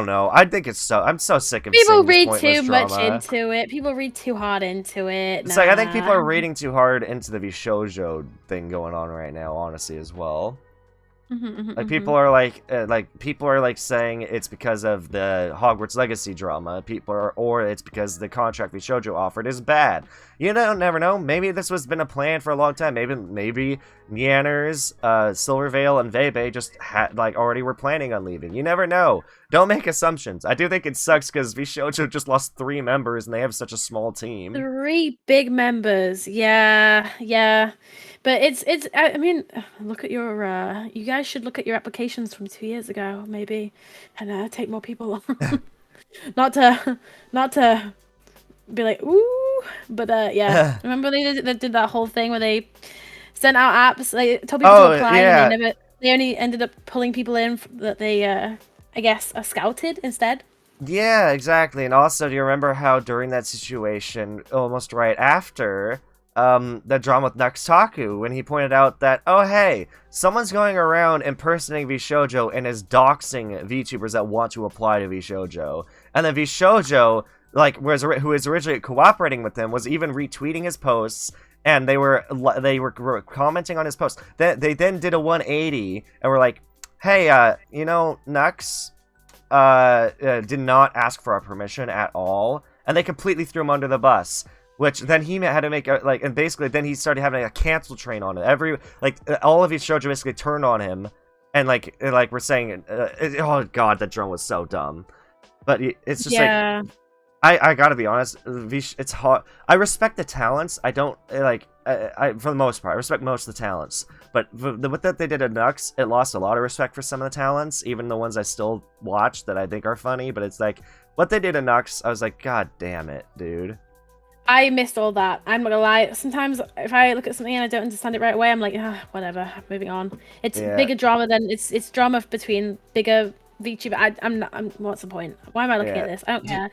know. I think it's so. I'm so sick of people seeing read too much into it. People read too hard into it. It's like I think people are reading too hard into the Vishojo thing going on right now. Honestly, as well. People are like saying it's because of the Hogwarts Legacy drama. Or it's because the contract Vishojo offered is bad. You never know. Maybe this was been a plan for a long time. Maybe Nyanners, Silvervale, and Vebe just already were planning on leaving. You never know. Don't make assumptions. I do think it sucks because Vishojo just lost 3 members and they have such a small team. 3 big members. Yeah. But it's. I mean, look at your. You guys should look at your applications from 2 years ago, maybe, and take more people on. not to be like, ooh, But yeah, remember they did that whole thing where they sent out apps. They told people to Oh apply, yeah, and they only ended up pulling people in that they I guess are scouted instead. yeah, exactly. And also, do you remember how during that situation, almost right after, the drama with Nuxtaku, when he pointed out that, oh hey, someone's going around impersonating VShojo and is doxing VTubers that want to apply to VShojo, and then VShojo, like, who was originally cooperating with him, was even retweeting his posts. And they were commenting on his post. They then did a 180 and were like, "Hey, you know, Nux did not ask for our permission at all," and they completely threw him under the bus. Which then he had to make and basically then he started having a cancel train on it. All of his shoujo basically turned on him, and we're saying, oh god, that drone was so dumb. But it's just Yeah. I gotta be honest, it's hard. I respect the talents. I don't I for the most part, I respect most of the talents. But what that they did at Nux, it lost a lot of respect for some of the talents, even the ones I still watch that I think are funny. But it's like what they did at Nux, I was like, god damn it, dude. I missed all that. I'm not gonna lie. Sometimes if I look at something and I don't understand it right away, I'm like, whatever, moving on. It's bigger drama than it's drama between bigger VTuber. I'm. What's the point? Why am I looking at this? I don't care.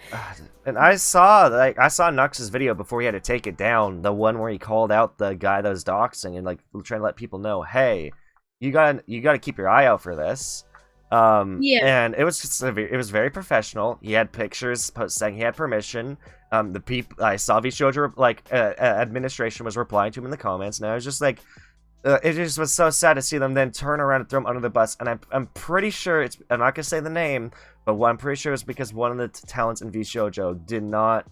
And I saw Nux's video before he had to take it down. The one where he called out the guy that was doxing and trying to let people know, hey, you gotta keep your eye out for this. And it was very professional. He had pictures saying he had permission. The people I saw VShojo administration was replying to him in the comments, and I was just like, it just was so sad to see them then turn around and throw him under the bus. And I'm pretty sure I'm not gonna say the name, but what I'm pretty sure is because one of the talents in VShojo did not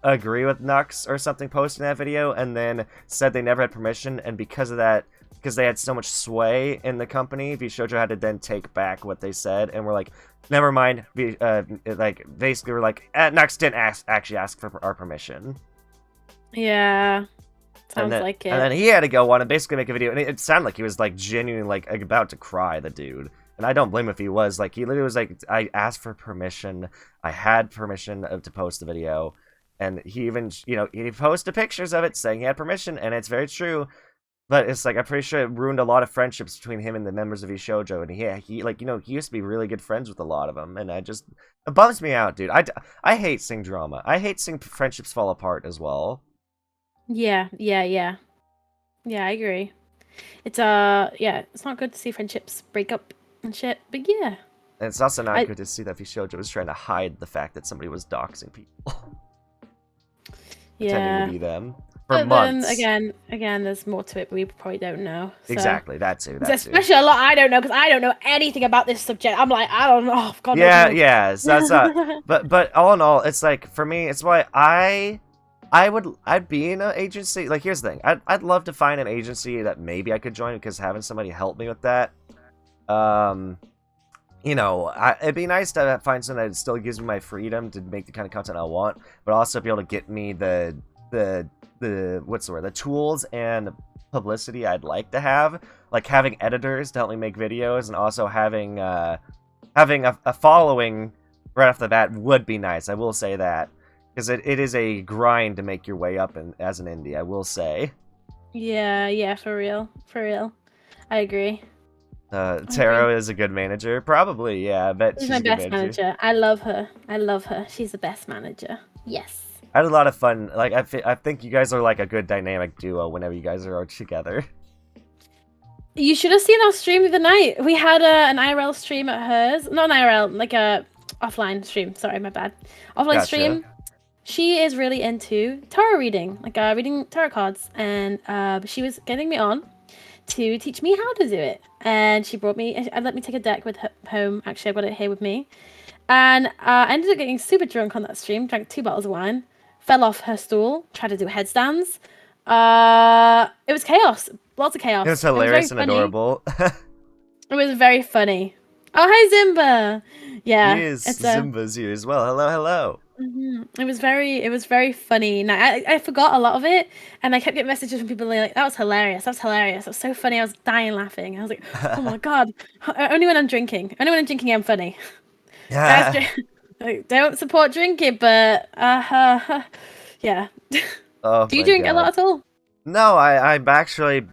agree with Nux or something posting that video, and then said they never had permission, and because of that, because they had so much sway in the company, VShojo had to then take back what they said, and we're like, never mind. Basically, we're like, Nux didn't actually ask for our permission. Yeah, sounds like it. And then he had to go on and basically make a video, and it sounded like he was genuinely about to cry, the dude. And I don't blame him if he was. He literally was like, I asked for permission. I had permission to post the video. And he even, he posted pictures of it saying he had permission, and it's very true. But it's I'm pretty sure it ruined a lot of friendships between him and the members of VShojo. And he used to be really good friends with a lot of them. And it bums me out, dude. I hate seeing drama. I hate seeing friendships fall apart as well. Yeah, I agree. It's it's not good to see friendships break up and shit, but yeah. And it's also not good to see that VShojo was trying to hide the fact that somebody was doxing people. Pretending to be them. For months. Then again, there's more to it, but we probably don't know. So. Exactly, that too. Especially a lot I don't know, because I don't know anything about this subject. I'm like, I don't know. Oh, God, yeah, so that's but all in all, it's for me, it's why I'd be in an agency. Here's the thing, I'd love to find an agency that maybe I could join, because having somebody help me with that, it'd be nice to find something that still gives me my freedom to make the kind of content I want, but also be able to get me the what's the word, the tools and publicity I'd like to have, having editors to help me make videos, and also having a following right off the bat would be nice. I will say that. Because it is a grind to make your way up as an indie, I will say. Yeah, for real. I agree. Taro is a good manager, probably. Yeah, I bet she's my best manager. I love her. She's the best manager. Yes. I had a lot of fun. I think you guys are a good dynamic duo whenever you guys are together. You should have seen our stream the other night. We had an IRL stream at hers. Not an IRL, a offline stream. Sorry, my bad. Offline stream. She is really into tarot reading, reading tarot cards, and she was getting me on to teach me how to do it. And she brought me, let me take a deck with her home. Actually, I've got it here with me. And I ended up getting super drunk on that stream, drank 2 bottles of wine, fell off her stool, tried to do headstands. It was chaos, lots of chaos. It was hilarious and adorable. It was very funny. Oh, hi Zimba. Yeah, Zimba's here as well. Hello. Mm-hmm. It was very funny. Now I forgot a lot of it, and I kept getting messages from people like, that was hilarious, that was so funny. I was dying laughing. I was like, oh my god. Only when I'm drinking I'm funny. Yeah. I don't support drinking, but yeah. Oh Do you my drink a lot god. at all? No, I'm actually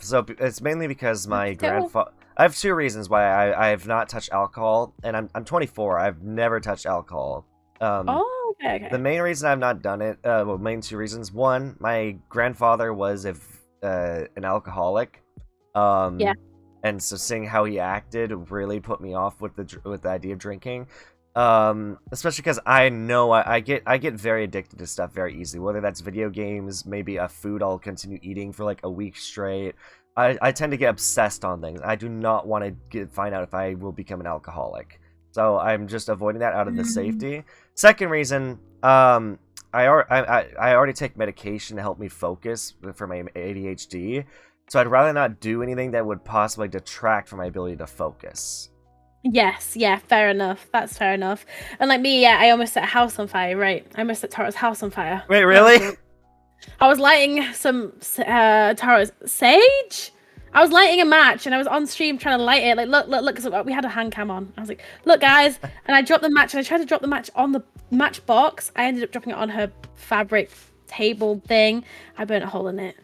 so it's mainly because my Terrible. grandfather. I have two reasons why I have not touched alcohol, and I'm 24. I've never touched alcohol. Um, Oh, okay, the okay. main reason I've not done it, well, main two reasons. One, my grandfather was an alcoholic, Yeah. and so seeing how he acted really put me off with the idea of drinking. Especially because I know I get very addicted to stuff very easily, whether that's video games, maybe a food I'll continue eating for like a week straight. I tend to get obsessed on things. I do not want to find out if I will become an alcoholic. So I'm just avoiding that out of the Mm. safety. Second reason, I already take medication to help me focus for my ADHD. So I'd rather not do anything that would possibly detract from my ability to focus. Yes, yeah, fair enough. That's fair enough. And like me, yeah, I almost set a house on fire, right? I almost set Tara's house on fire. Wait, That was really? the I was lighting some Tara's sage. I was lighting a match and I was on stream trying to light it. Like, look, look, look. 'Cause we had a hand cam on. I was like, look, guys. And I dropped the match and I tried to drop the match on the matchbox. I ended up dropping it on her fabric table thing. I burnt a hole in it.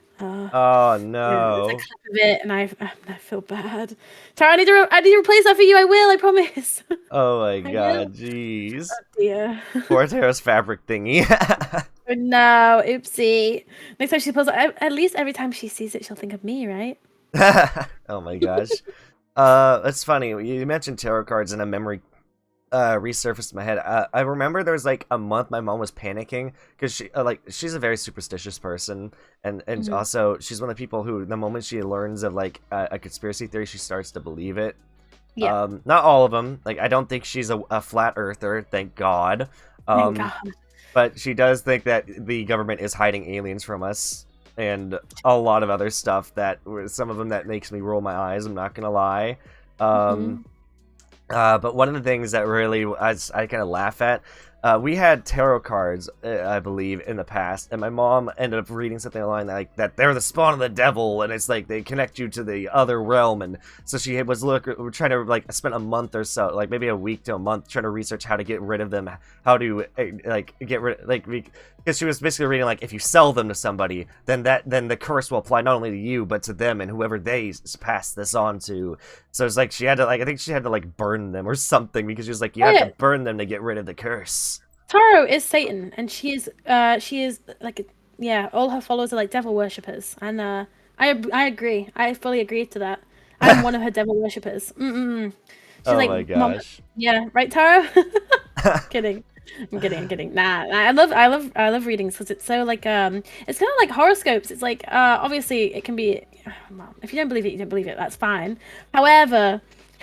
Oh Yeah, there's a no. clip of it, and I feel bad. Tara, I need to replace that for you. I will. I promise. Oh my I will. god, jeez. Oh dear. Poor Tara's fabric thingy. Oh, no, oopsie. Next time she pulls it, at least every time she sees it, she'll think of me, right? Oh my gosh. It's funny. You mentioned tarot cards and a memory resurfaced in my head. I remember there was like a month my mom was panicking because she's a very superstitious person, and Mhm. also she's one of the people who the moment she learns of like a conspiracy theory, she starts to believe it. Yeah. Not all of them. Like I don't think she's a flat earther, thank God. Thank Um, God. but she does think that the government is hiding aliens from us and a lot of other stuff that some of them that makes me roll my eyes. I'm not gonna lie. Um, Mhm. but one of the things that really I kind of laugh at, we had tarot cards, I believe, in the past, and my mom ended up reading something online like that they're the spawn of the devil, and it's like they connect you to the other realm, and so she was trying to like spend a month or so, like maybe a week to a month, trying to research how to get rid of them, how to like get rid like because she was basically reading like if you sell them to somebody, then the curse will apply not only to you but to them and whoever they pass this on to. So it's like she had to like I think she had to like burn them or something because she was like you Oh have to yeah, burn them to get rid of the curse. Taro is Satan, and she is like yeah, all her followers are like devil worshippers, and I agree. I fully agree to that. I'm one of her devil worshippers. Mm-mm. She's Oh like, my mom, gosh. yeah, right, Taro? Kidding. I'm kidding. I'm kidding. Nah, I love readings because it's so like it's kind of like horoscopes. It's like obviously it can be well, if you don't believe it, you don't believe it. That's fine. However,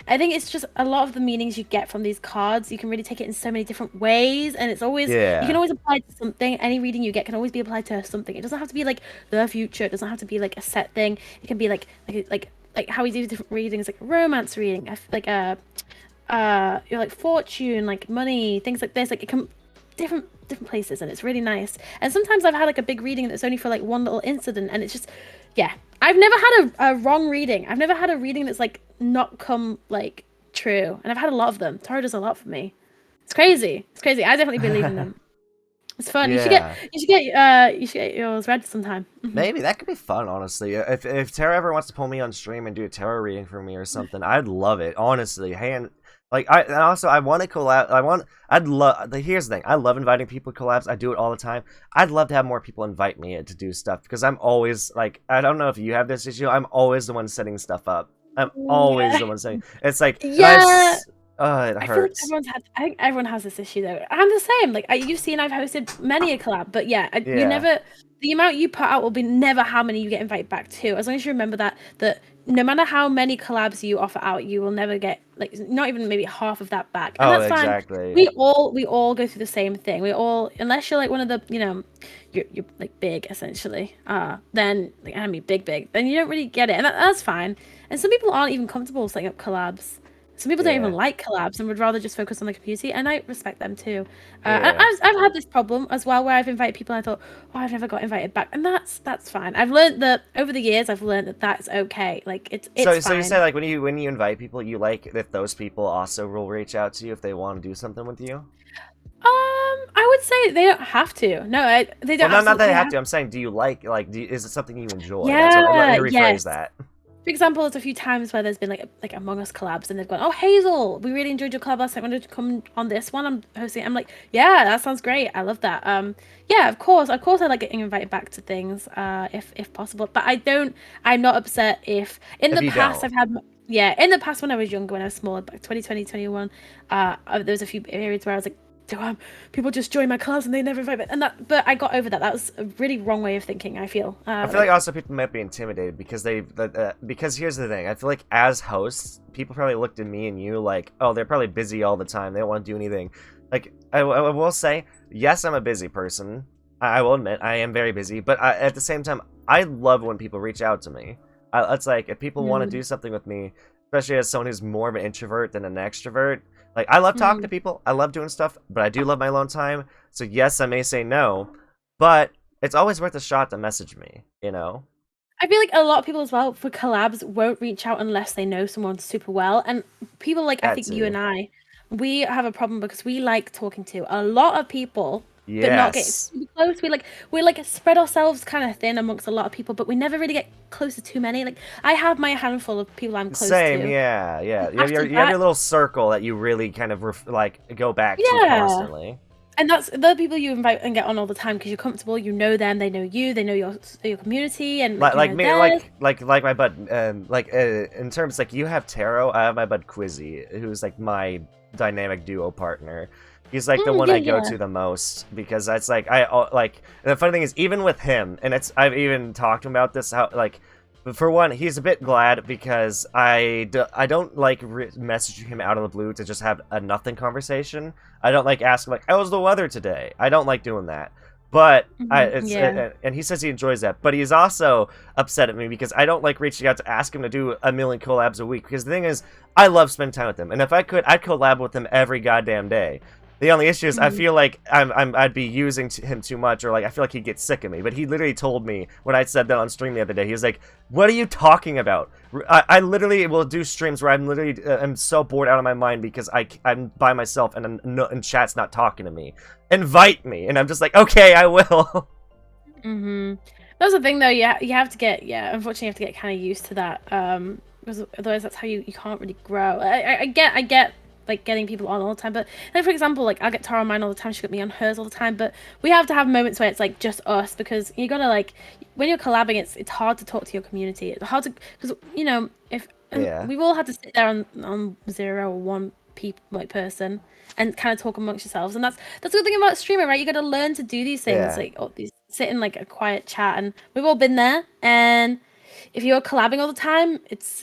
I think it's just a lot of the meanings you get from these cards. You can really take it in so many different ways, and it's always you can Yeah. always apply it to something. Any reading you get can always be applied to something. It doesn't have to be like the future. It doesn't have to be like a set thing. It can be like how we do different readings, like a romance reading, like you're like fortune, like money, things like this. Like it can different places, and it's really nice. And sometimes I've had like a big reading that's only for like one little incident, and it's just yeah. I've never had a wrong reading. I've never had a reading that's like not come like true, and I've had a lot of them. Tarot does a lot for me. It's crazy. It's crazy. I definitely believe in them. It's fun. Yeah. You should get yours read sometime. Maybe that could be fun, honestly. If Tara ever wants to pull me on stream and do a tarot reading for me or something, I'd love it. Honestly, like and also I want to collab. I'd love. Here's the thing. I love inviting people to collabs. I do it all the time. I'd love to have more people invite me to do stuff because I'm always like I don't know if you have this issue. I'm always the one setting stuff up. I'm always Yeah. the one saying it's like and Yeah. oh, it I feel like hurts. I think everyone has this issue though. I'm the same. Like you've seen, I've hosted many a collab, but yeah, you Yeah. never. The amount you put out will be never how many you get invited back to. As long as you remember that no matter how many collabs you offer out, you will never get like not even maybe half of that back, and Oh, that's fine. exactly. We all go through the same thing. We all, unless you're like one of the you're like big essentially. Then like I mean big, then you don't really get it, and that's fine. And some people aren't even comfortable setting up collabs. Some people don't even Yeah. like collabs and would rather just focus on the community, and I respect them too. Yeah. I've had this problem as well where I've invited people and I thought, oh, I've never got invited back, and that's fine. I've learned that over the years. I've learned that that's okay. Like it's So you fine. say like when you invite people, you like if those people also will reach out to you if they want to do something with you? I would say they don't have to. No, they Well, don't not that absolutely they have have. to. I'm saying, do you is it something you enjoy? That's what. Let me Yeah, rephrase yes. that. For example, there's a few times where there's been like Among Us collabs, and they've gone, "Oh, Hazel, we really enjoyed your collab last night. Wanted to come on this one? I'm hosting." I'm like, "Yeah, that sounds great. I love that." Yeah, of course, I like getting invited back to things, if possible. But I don't. I'm not upset if in If the you past don't, I've had. Yeah, in the past when I was younger, when I was smaller, like 2020, 21, there was a few periods where I was like, damn, people just join my class and they never invite me. But I got over that. That was a really wrong way of thinking, I feel. I feel like also people might be intimidated because because here's the thing. I feel like as hosts, people probably looked at me and you like, oh, they're probably busy all the time. They don't want to do anything. Like I will say, yes, I'm a busy person. I will admit I am very busy, but at the same time, I love when people reach out to me. It's like if people want to do something with me, especially as someone who's more of an introvert than an extrovert. Like I love talking to people. I love doing stuff, but I do love my alone time. So yes, I may say no, but it's always worth a shot to message me, you know? I feel like a lot of people as well for collabs won't reach out unless they know someone super well. And people like I That think you too. and I, we have a problem because we like talking to a lot of people, but not getting Yes. super close. We like spread ourselves kind of thin amongst a lot of people, but we never really get close to too many. Like I have my handful of people I'm close Same, to. yeah, yeah. And after You have that, your little circle that you really kind of like go back to yeah. constantly. And that's the people you invite and get on all the time because you're comfortable, you know them, they know you, they know your community, and like you Like know me, theirs. like my bud. In terms like you have Taro, I have my bud Quizzy, who's like my dynamic duo partner. He's like the one Yeah, I go yeah. to the most because that's like like. And the funny thing is, even with him, and I've even talked to him about this. How like, for one, he's a bit glad because I don't like messaging him out of the blue to just have a nothing conversation. I don't like asking like, "How was the weather today?" I don't like doing that. But Yeah. and he says he enjoys that. But he's also upset at me because I don't like reaching out to ask him to do a million collabs a week. Because the thing is, I love spending time with him, and if I could, I'd collab with him every goddamn day. The only issue is I feel like I'd be using him too much, or like I feel like he'd get sick of me. But he literally told me when I said that on stream the other day, he was like, "What are you talking about?" I literally will do streams where I'm literally I'm so bored out of my mind because I'm by myself and chat's not talking to me. Invite me, and I'm just like, okay, I will. That's the thing though, you have to get unfortunately you have to get kind of used to that. Because otherwise that's how you can't really grow. I get like getting people on all the time, but like for example, like I'll get Tara on mine all the time, she got me on hers all the time, but we have to have moments where it's like just us because you gotta like when you're collabing, it's hard to talk to your community. It's hard to because you know if Yeah, we've all had to sit there on 0 or 1 person and kind of talk amongst yourselves, and that's the good thing about streaming, right? You got to learn to do these things, yeah. like these sit in like a quiet chat, and we've all been there. And if you're collabing all the time,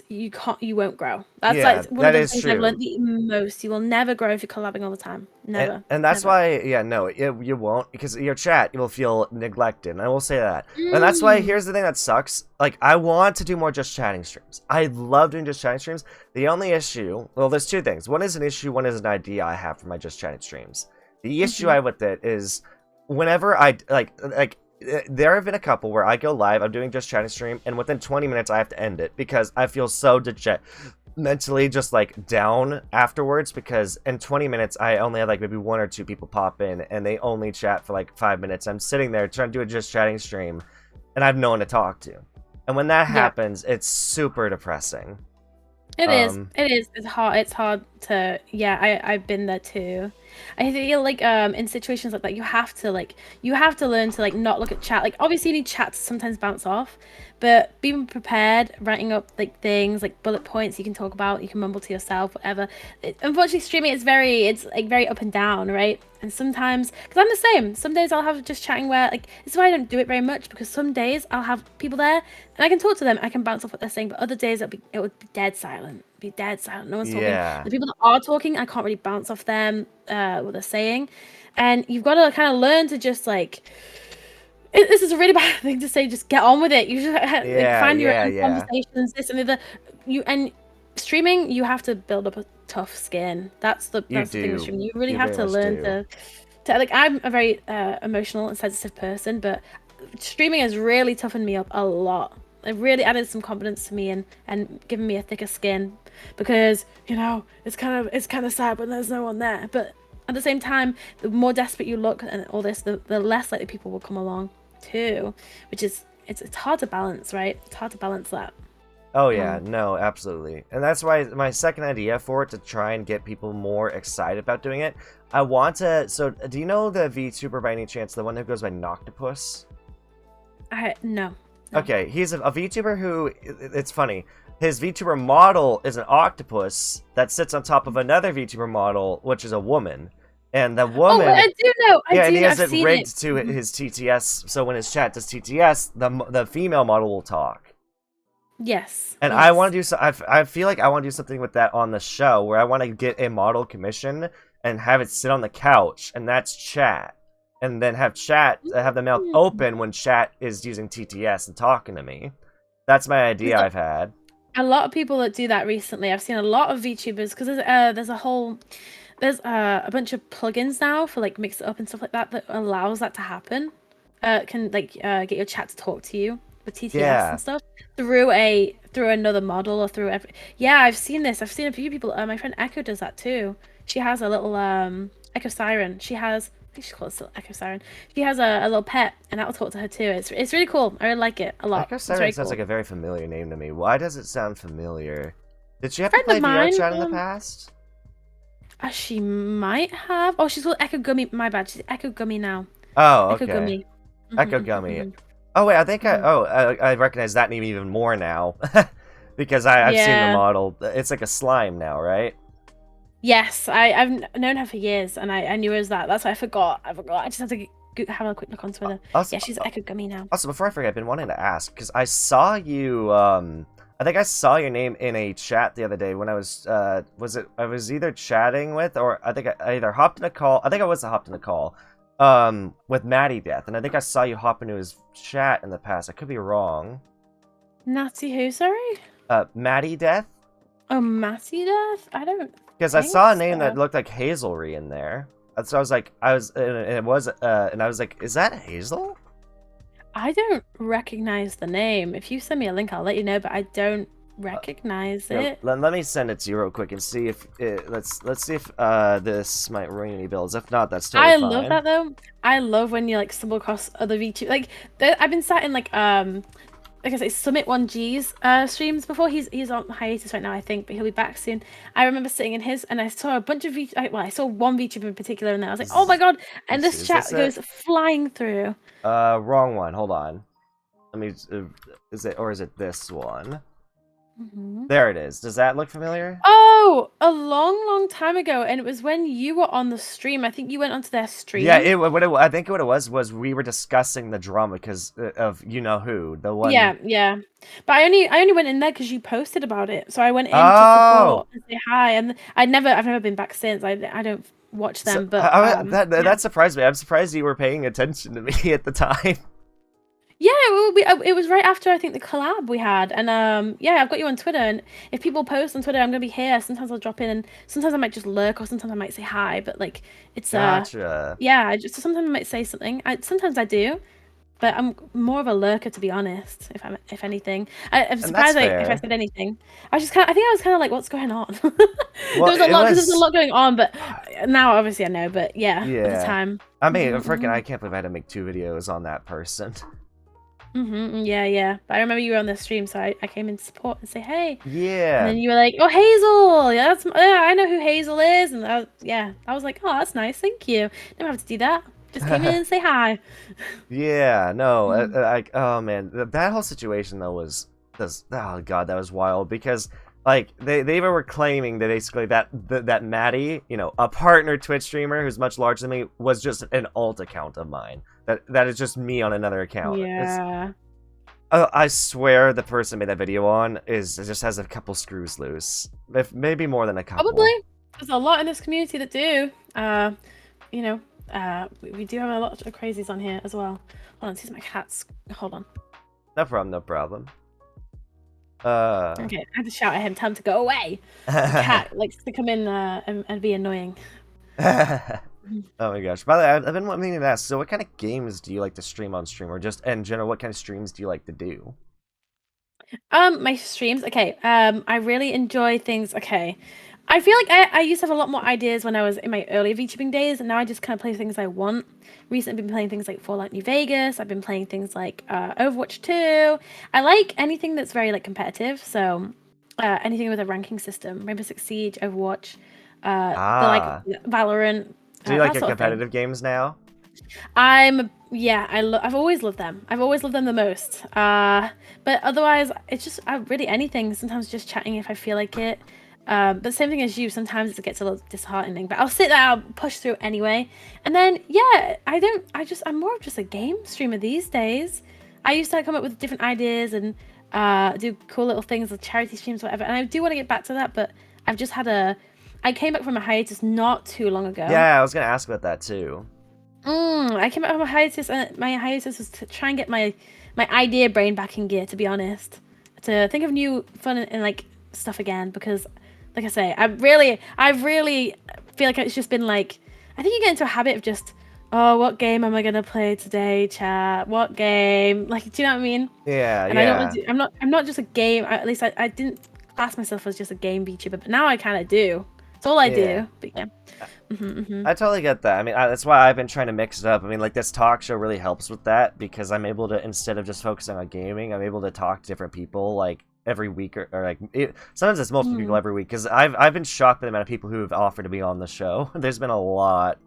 you won't grow. That's Yeah, like one of that the is things I've true. learned the most. You will never grow if you're collabing all the time. Never, And that's never. why, yeah, no, you won't, because your chat will feel neglected, and I will say that. And that's why, Mm. here's the thing that sucks, like, I want to do more just chatting streams. I love doing just chatting streams. The only issue, well, there's two things. One is an issue, one is an idea I have for my just chatting streams. The issue I have with it is, whenever there have been a couple where I go live, I'm doing just chatting stream, and within 20 minutes I have to end it, because I feel so mentally just like down afterwards because in 20 minutes I only have like maybe 1 or 2 people pop in and they only chat for like 5 minutes. I'm sitting there trying to do a just chatting stream and I have no one to talk to. And when that Yeah. happens, it's super depressing. It is. Um It is. It's hard. It's hard to. Yeah, I've been there too. I feel like in situations like that, you have to learn to like not look at chat. Like obviously you need chat to sometimes bounce off, but being prepared, writing up like things like bullet points you can talk about, you can mumble to yourself, whatever. Unfortunately, streaming it's like very up and down, right? And sometimes, because I'm the same. Some days I'll have just chatting where like this is why I don't do it very much because some days I'll have people there and I can talk to them, I can bounce off what they're saying, but other days it would be dead silent. Be dead silent. No one's talking. yeah. The people that are talking, I can't really bounce off them, what they're saying. And you've got to kind of learn to just like this is a really bad thing to say, just get on with it. You just like Yeah, find your yeah, own yeah. conversations, this and the other. You and streaming, you have to build up a tough skin. That's the thing with streaming. You really have very to much learn do. to like. I'm a very emotional and sensitive person, but streaming has really toughened me up a lot. It really added some confidence to me and given me a thicker skin, because it's kind of sad when there's no one there. But at the same time, the more desperate you look and all this, the less likely people will come along too, which is it's hard to balance, right? It's hard to balance that. Oh yeah, no, absolutely. And that's why my second idea for it, to try and get people more excited about doing it, I want to... So, do you know the VTuber by any chance? The one who goes by Noctopus? No. Okay, he's a VTuber who... It's funny. His VTuber model is an octopus that sits on top of another VTuber model, which is a woman. And the woman... Oh, I do know! Yeah, and he has I've it rigged to his TTS, so when his chat does TTS, the female model will talk. Yes. And I want to do so. I feel like I want to do something with that on the show, where I want to get a model commission and have it sit on the couch, and that's chat, and then have the mouth open when chat is using TTS and talking to me. That's my idea I've had. A lot of people that do that recently. I've seen a lot of VTubers, because there's a bunch of plugins now for like Mix It Up and stuff like that allows that to happen. Can get your chat to talk to you with TTS and stuff through another model or through yeah, I've seen this. I've seen a few people. My friend Echo does that too. She has a little Echo Siren. I think she calls it Echo Siren. She has a little pet, and that will talk to her too. It's really cool. I really like it a lot. Echo Siren sounds like a very familiar name to me. Why does it sound familiar? Did she have to Friend play of VR mine, chat in the past? She might have. Oh, she's called Echo Gummy. My bad. She's Echo Gummy now. Oh, okay. Echo Gummy. Echo Gummy. Oh wait, I think I recognize that name even more now, because I've seen the model. It's like a slime now, right? Yes, I've known her for years, and I knew it was that. That's why I forgot. I just had to have a quick look on Twitter. Also, yeah, she's Echo Gummy now. Also, before I forget, I've been wanting to ask, because I saw you. I think I saw your name in a chat the other day when I was I was either chatting with, or I think I either hopped in a call. I think I was hopped in a call. With Maddie Death, and I think I saw you hop into his chat in the past. I could be wrong. Nazi who, sorry? Maddie Death? Oh, Matty Death? I don't Because I saw a name that looked like Hazelry in there. And so I was like, and I was like, is that Hazel? I don't recognize the name. If you send me a link, I'll let you know, but I don't recognize it. Let me send it to you real quick and see if let's see if this might ring any bells. If not, that's totally fine. I love that though. I love when you like stumble across other VTubers. Like I've been sat in like I say Summit 1G's streams before. He's on hiatus right now, I think, but he'll be back soon. I remember sitting in his, and I saw a bunch of I saw one VTuber in particular, and I was like, oh my god! And this chat goes flying through. Wrong one. Hold on. Let me. Is it this one? There it is. Does that look familiar? Oh, a long time ago, and it was when you were on the stream. I think you went onto their stream. Yeah, I think what it was we were discussing the drama because of you know who, the one. Yeah. But I only went in there because you posted about it, so I went in to support and say hi. And I've never been back since. I don't watch them, but that surprised me. I'm surprised you were paying attention to me at the time. Yeah, it was right after I think the collab we had, and yeah, I've got you on Twitter, and if people post on Twitter, I'm gonna be here. Sometimes I'll drop in, and sometimes I might just lurk, or sometimes I might say hi. But like, it's gotcha. Yeah, sometimes I might say something. Sometimes I do, but I'm more of a lurker, to be honest. If anything, I'm surprised if I said anything. I think I was kind of like, what's going on? There was a lot because there's a lot going on, but now obviously I know. But yeah. At the time, I mean, freaking, I can't believe I had to make 2 videos on that person. Yeah. But I remember you were on the stream, so I came in to support and say hey. Yeah. And then you were like, "Oh, Hazel! Yeah, I know who Hazel is." And I was like, "Oh, that's nice, thank you." Never have to do that. Just came in and say hi. Yeah. No. Oh man, that whole situation though was oh god, that was wild because like they were claiming that basically that Maddie, you know, a partner Twitch streamer who's much larger than me, was just an alt account of mine. That is just me on another account. Yeah. I swear the person made that video on just has a couple screws loose. Maybe more than a couple. Probably. There's a lot in this community that do. You know, we do have a lot of crazies on here as well. Hold on, these are my cats. Hold on. No problem. Uh, Okay, I had to shout at him, tell him to go away. The cat likes to come in and be annoying. Mhm. Oh my gosh. By the way, I've been wanting to ask, so what kind of games do you like to stream on stream, or just in general, what kind of streams do you like to do? My streams. Okay. I really enjoy things. Okay. I feel like I used to have a lot more ideas when I was in my earlier VTubing days, and now I just kind of play things I want. Recently, I've been playing things like Fallout New Vegas. I've been playing things like Overwatch 2. I like anything that's very like competitive. So, anything with a ranking system, Rainbow Six Siege, Overwatch, the like Ah. Valorant, Do you like that your sort of thing. competitive games now? Yeah, I've always loved them. I've always loved them the most. But otherwise, it's just really anything. Sometimes just chatting if I feel like it. But same thing as you. Sometimes it gets a little disheartening. But I'll sit there, I'll push through anyway. And then yeah, I don't. I'm more of just a game streamer these days. I used to come up with different ideas and do cool little things with charity streams, whatever. And I do want to get back to that, but I've just had a. I came back from a hiatus not too long ago. Yeah, I was gonna ask about that too. I came out of my hiatus, and my hiatus was to try and get my idea brain back in gear. To be honest, to think of new fun and like stuff again. Because, like I say, I really feel like it's just been like I think you get into a habit of just what game am I gonna play today, chat? What game? Like, do you know what I mean? Yeah, And I don't yeah. want to. I'm not just a game. At least I didn't class myself as just a game VTuber, but now I kind of do. It's all I Yeah. do. But yeah. Hmm. I totally get that. I mean, that's why I've been trying to mix it up. I mean, like, this talk show really helps with that because I'm able to, instead of just focusing on gaming, I'm able to talk to different people, like, every week or like, sometimes it's multiple people every week because I've been shocked by the amount of people who have offered to be on the show. There's been a lot.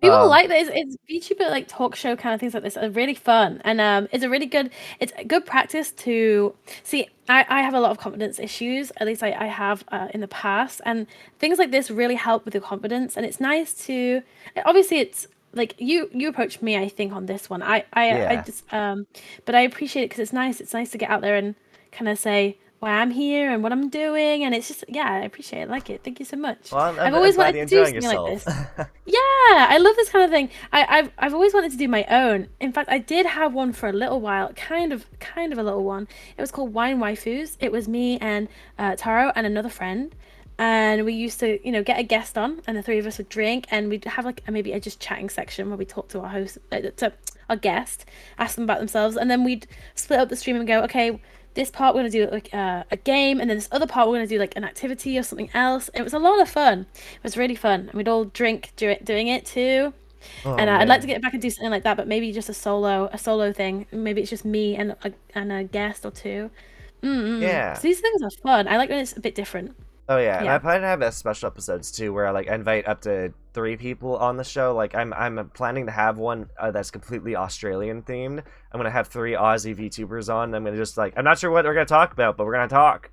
People like that. It's VTuber like talk show kind of things like this are really fun, and it's a good practice to see. I have a lot of confidence issues. At least I have in the past, and things like this really help with your confidence. And it's nice to obviously it's like you approached me. I think on this one, I Yeah. just but I appreciate it because it's nice. It's nice to get out there and kind of say why I'm here and what I'm doing, and it's just yeah, I appreciate it. I like it. Thank you so much. Well, I've I'm always glad wanted you're to do enjoying something like yourself. this. Yeah, I love this kind of thing. I've always wanted to do my own. In fact, I did have one for a little while, kind of a little one. It was called Wine Waifus. It was me and Taro and another friend, and we used to, get a guest on, and the three of us would drink, and we'd have like maybe a just chatting section where we talk to our host, to our guest, ask them about themselves, and then we'd split up the stream and go, okay, this part we're gonna do like a game, and then this other part we're gonna do like an activity or something else. It was a lot of fun. It was really fun, and we'd all drink doing it too. Oh And I'd like to man. get back and do something like that, but maybe just a solo thing. Maybe it's just me and a guest or two. Yeah. So these things are fun. I like when it's a bit different. Oh yeah, and I Yeah. plan to have special episodes too, where I invite up to 3 people on the show. Like I'm planning to have one that's completely Australian themed. I'm gonna have 3 Aussie VTubers on. I'm gonna just I'm not sure what we're gonna talk about, but we're gonna talk.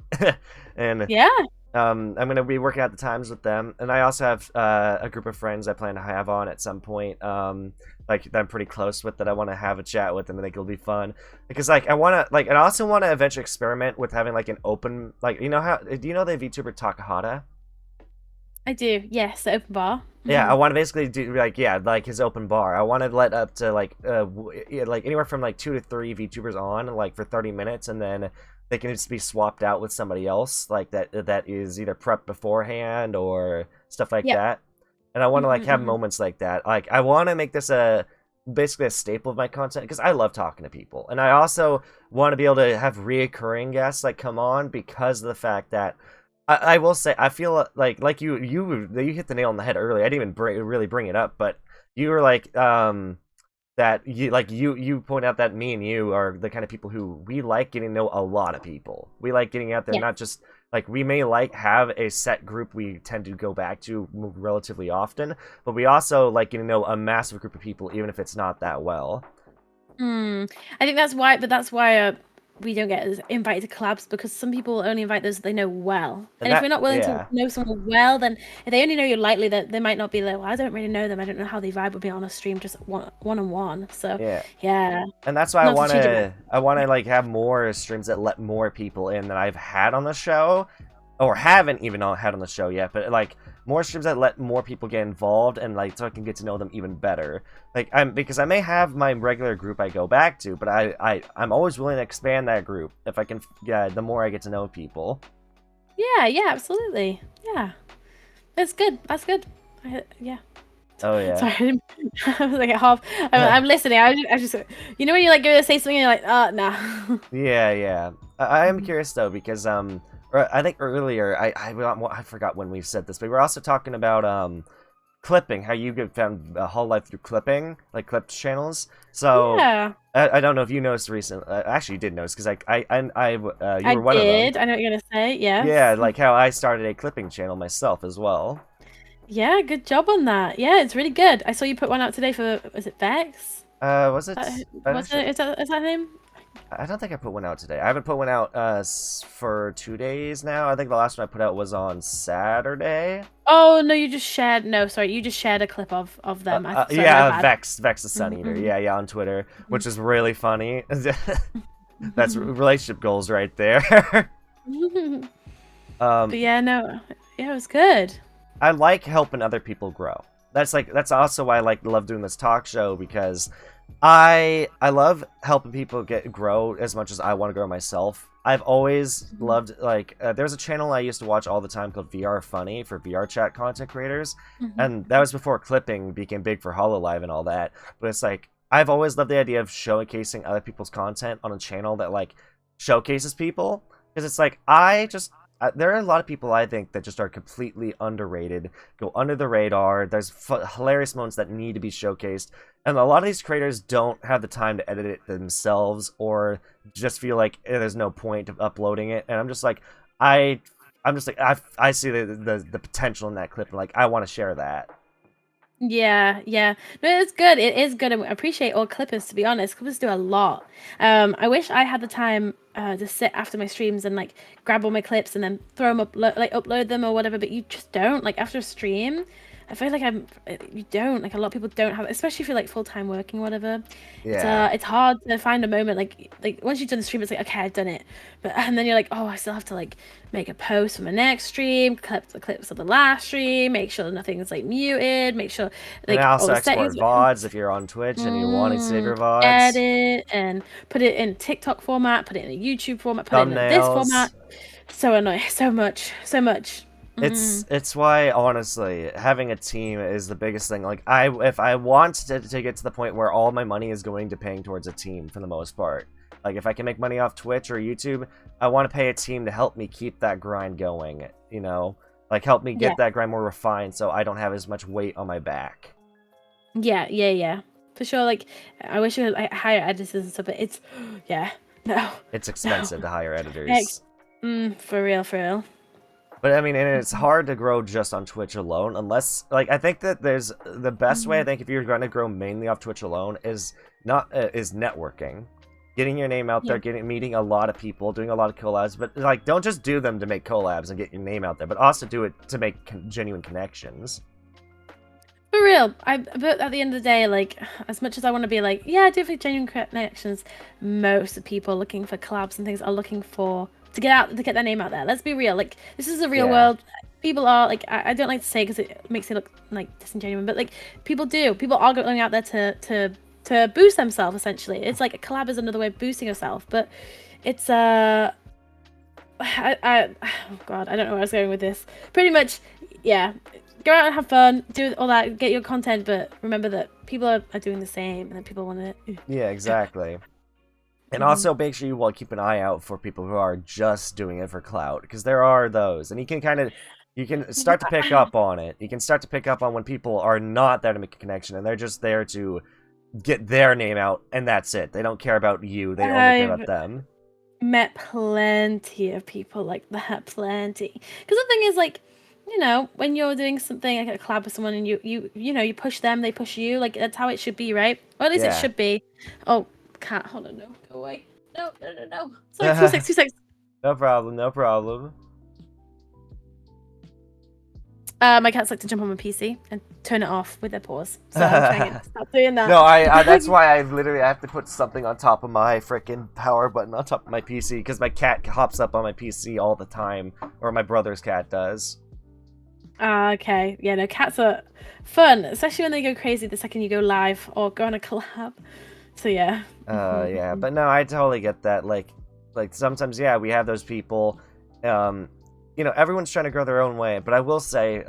And Yeah. I'm gonna be working out the times with them, and I also have a group of friends I plan to have on at some point. That I'm pretty close with that I want to have a chat with, and I think it'll be fun because I want to and I also want to eventually experiment with having an open how do you know the VTuber Takahata? I do. Yes, the open bar. Yeah, I want to basically do his open bar. I want to let up to anywhere from 2 to 3 VTubers on for 30 minutes, and then they can just be swapped out with somebody else that is either prepped beforehand or stuff like Yeah. that. And I want to have Mhm. moments like that. I want to make this basically a staple of my content because I love talking to people, and I also want to be able to have reoccurring guests come on because of the fact that I will say I feel like you hit the nail on the head earlier. I didn't even really bring it up, but you were that you point out that me and you are the kind of people who we like getting to know a lot of people. We like getting out there, Yeah. not just we may have a set group we tend to go back to relatively often, but we also like getting to know a massive group of people, even if it's not that well. I think that's why, but that's why we don't get invited to collabs because some people only invite those they know well. And if we're not willing to know someone well, then if they only know you lightly, that they might not be like, well, I don't really know them. I don't know how they vibe would be on a stream, just one on one. So yeah, And that's why not to cheat I want to have more streams that let more people in than I've had on the show, or haven't even had on the show yet, but like more streams that let more people get involved and like so I can get to know them even better. Like because I may have my regular group I go back to, but I'm always willing to expand that group if I can. Yeah, the more I get to know people. Yeah, absolutely. Yeah, that's good. That's good. Yeah. Oh yeah. Sorry, I was like at half. I'm listening. I just, you know, when you like go to say something, and you're like, nah. Yeah. I am curious though because I think earlier I forgot when we said this, but we were also talking about clipping, how you found whole life through clipping, like clipped channels. So Yeah, I don't know if you noticed recently. Actually, you did notice because you I were one of them. did. I know what you're gonna say. Yeah, Yes. like how I started a clipping channel myself as well. Yeah, good job on that. Yeah, it's really good. I saw you put one out today for, was it Vex? Was it? Was it? Is that name? I don't think I put one out today. I haven't put one out for 2 days now. I think the last one I put out was on Saturday. Oh no, you just shared. No, sorry, you just shared a clip of them. Sorry, my Yeah, bad. Vex the Sun Eater. Mm-hmm. Yeah, on Twitter, which is really funny. That's relationship goals right there. But yeah, no, yeah, it was good. I like helping other people grow. That's also why I love doing this talk show because I love helping people grow as much as I want to grow myself. I've always loved there's a channel I used to watch all the time called VR Funny for VR chat content creators, and that was before clipping became big for HoloLive and all that. But it's like I've always loved the idea of showcasing other people's content on a channel that like showcases people because it's like there are a lot of people I think that just are completely underrated, go under the radar. There's hilarious moments that need to be showcased, and a lot of these creators don't have the time to edit it themselves, or just feel like there's no point of uploading it. And I'm just like, I see the potential in that clip, and like I want to share that. Yeah. No, it's good. It is good. I appreciate all clippers, to be honest. Clippers do a lot. I wish I had the time to sit after my streams and like grab all my clips and then throw them up, like upload them or whatever. But you just don't. Like after a stream, I feel like you don't. Like a lot of people don't have, especially if you're like full time working or whatever. Yeah. It's hard to find a moment like once you've done the stream, it's like okay, I've done it, but and then you're like, oh, I still have to like make a post for my next stream, clip the clips of the last stream, make sure nothing's like muted, make sure And like I all also the export settings VODs if you're on Twitch and you're wanting to save your VODs. edit and put it in TikTok format, put it in a YouTube format, put it in this Thumbnails. format. So annoying, so much. It's why honestly having a team is the biggest thing. Like if I want to get to the point where all my money is going to paying towards a team for the most part. Like if I can make money off Twitch or YouTube, I want to pay a team to help me keep that grind going, you know? Like help me get that grind more refined so I don't have as much weight on my back. Yeah. For sure, like I wish we had like, hire editors and stuff, but it's no. It's expensive to hire editors. For real. But I mean, and it's hard to grow just on Twitch alone, unless like I think that there's the best way. I think if you're going to grow mainly off Twitch alone is networking, getting your name out there, meeting a lot of people, doing a lot of collabs. But like, don't just do them to make collabs and get your name out there, but also do it to make genuine connections. For real, but at the end of the day, like as much as I want to be like, yeah, I do for genuine connections, most of the people looking for collabs and things are looking for to get their name out there. Let's be real, like this is a real world. People are like, I don't like to say because it makes it look like disingenuous, but like people are going out there to boost themselves. Essentially, it's like a collab is another way of boosting yourself, but it's oh god, I don't know where I was going with this. Pretty much, yeah. Go out and have fun, do all that, get your content, but remember that people are doing the same, and then people want to. Yeah, exactly. And also make sure you keep an eye out for people who are just doing it for clout, because there are those, and you can start to pick up on it. You can start to pick up on when people are not there to make a connection, and they're just there to get their name out, and that's it. They don't care about you. They only care about them. Met plenty of people like that, plenty. Because the thing is, like, you know, when you're doing something like a collab with someone and you push them, they push you. Like that's how it should be, right? Or at least it should be. Oh, cat, hold on, no, go away. No. Sorry, 2 seconds. No problem. My cats like to jump on my PC and turn it off with their paws. So I'm trying to stop doing that. No, I that's why I literally have to put something on top of my freaking power button on top of my PC because my cat hops up on my PC all the time, or my brother's cat does. Okay. Yeah, no, cats are fun, especially when they go crazy the second you go live or go on a collab. So yeah. Yeah, but no, I totally get that. Like sometimes, yeah, we have those people. You know, everyone's trying to grow their own way. But I will say,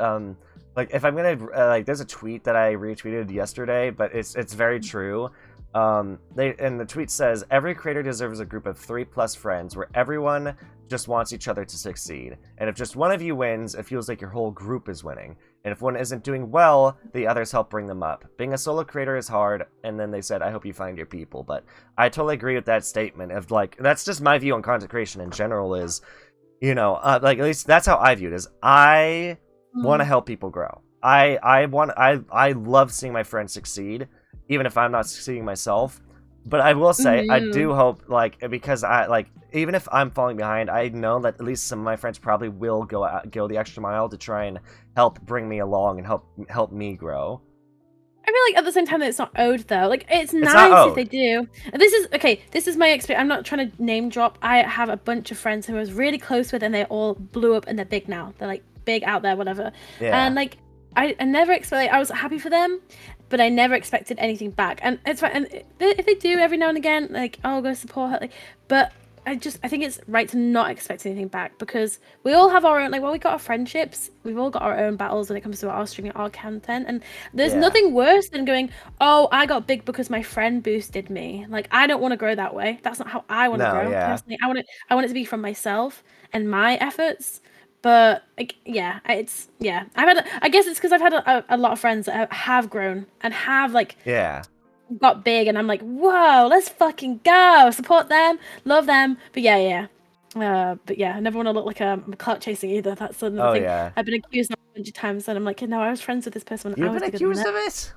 like, if I'm gonna like, there's a tweet that I retweeted yesterday, but it's very true. The tweet says every creator deserves a group of 3+ friends where everyone just wants each other to succeed. And if just one of you wins, it feels like your whole group is winning. And if one isn't doing well, the others help bring them up. Being a solo creator is hard, and then they said, I hope you find your people. But I totally agree with that statement of, like, that's just my view on content creation in general is, you know, like, at least that's how I view it, is I want to help people grow. I love seeing my friends succeed, even if I'm not succeeding myself. But I will say, I do hope, like, because even if I'm falling behind, I know that at least some of my friends probably will go the extra mile to try and help bring me along and help me grow. I feel like at the same time that it's not owed though. Like it's nice if they do. And this is my experience. I'm not trying to name drop. I have a bunch of friends who I was really close with, and they all blew up and they're big now. They're like big out there, whatever. Yeah. And like I never expected. I was happy for them, but I never expected anything back. And it's fine. And if they do every now and again, like I'll go support her. Like, but I think it's right to not expect anything back because we all have our own. Like, well, we got our friendships. We've all got our own battles when it comes to our streaming, our content, and there's nothing worse than going, "Oh, I got big because my friend boosted me." Like, I don't want to grow that way. That's not how I want to grow. Personally, I want it to be from myself and my efforts. But like, yeah, I guess it's because I've had a lot of friends that have grown and have like got big, and I'm like, whoa, let's fucking go, support them, love them. But yeah. But yeah, I never want to look like I'm clout chasing either. That's another thing. I've been accused of a bunch of times, and I'm like, no, I was friends with this person when I was bigger than You've been accused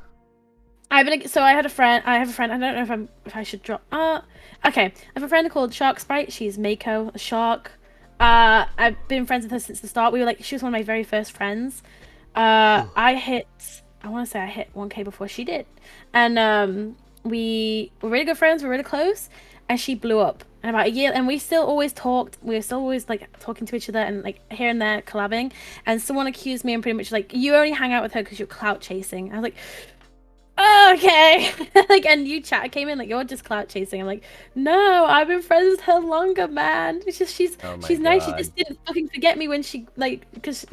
of it? So I have a friend. I don't know if I should drop. Okay. I have a friend called Shark Sprite. She's Mako, a shark. I've been friends with her since the start. She was one of my very first friends. I want to say I hit 1K before she did. And we were really good friends. We were really close. And she blew up. And about a year, and we still always talked. We were still always like talking to each other and like here and there collabing. And someone accused me and pretty much like, you only hang out with her because you're clout chasing. I was like, oh, okay. Like, and you came in like, you're just clout chasing. I'm like, no, I've been friends with her longer, man. It's just she's nice. She just didn't fucking forget me when she because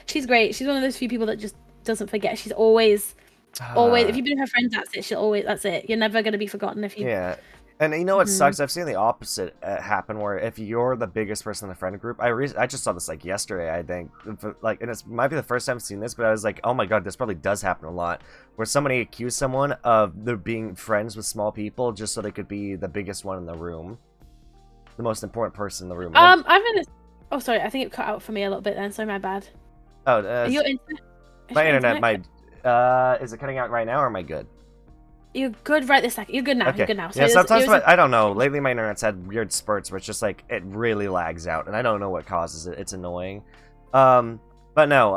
she's great. She's one of those few people that just doesn't forget. She's always if you've been her friend, that's it. You're never gonna be forgotten if you. Yeah. And you know what sucks? I've seen the opposite happen, where if you're the biggest person in the friend group, I just saw this like yesterday, I think, like, and it might be the first time I've seen this, but I was like, oh my god, this probably does happen a lot, where somebody accused someone of their being friends with small people just so they could be the biggest one in the room, the most important person in the room. Oh, sorry, I think it cut out for me a little bit then. So my bad. Oh, my internet might. Is it cutting out right now, or am I good? You're good right this second. You're good now. Okay. You're good now. So yeah, sometimes I don't know. Lately, my internet's had weird spurts where it's just like it really lags out, and I don't know what causes it. It's annoying. But no.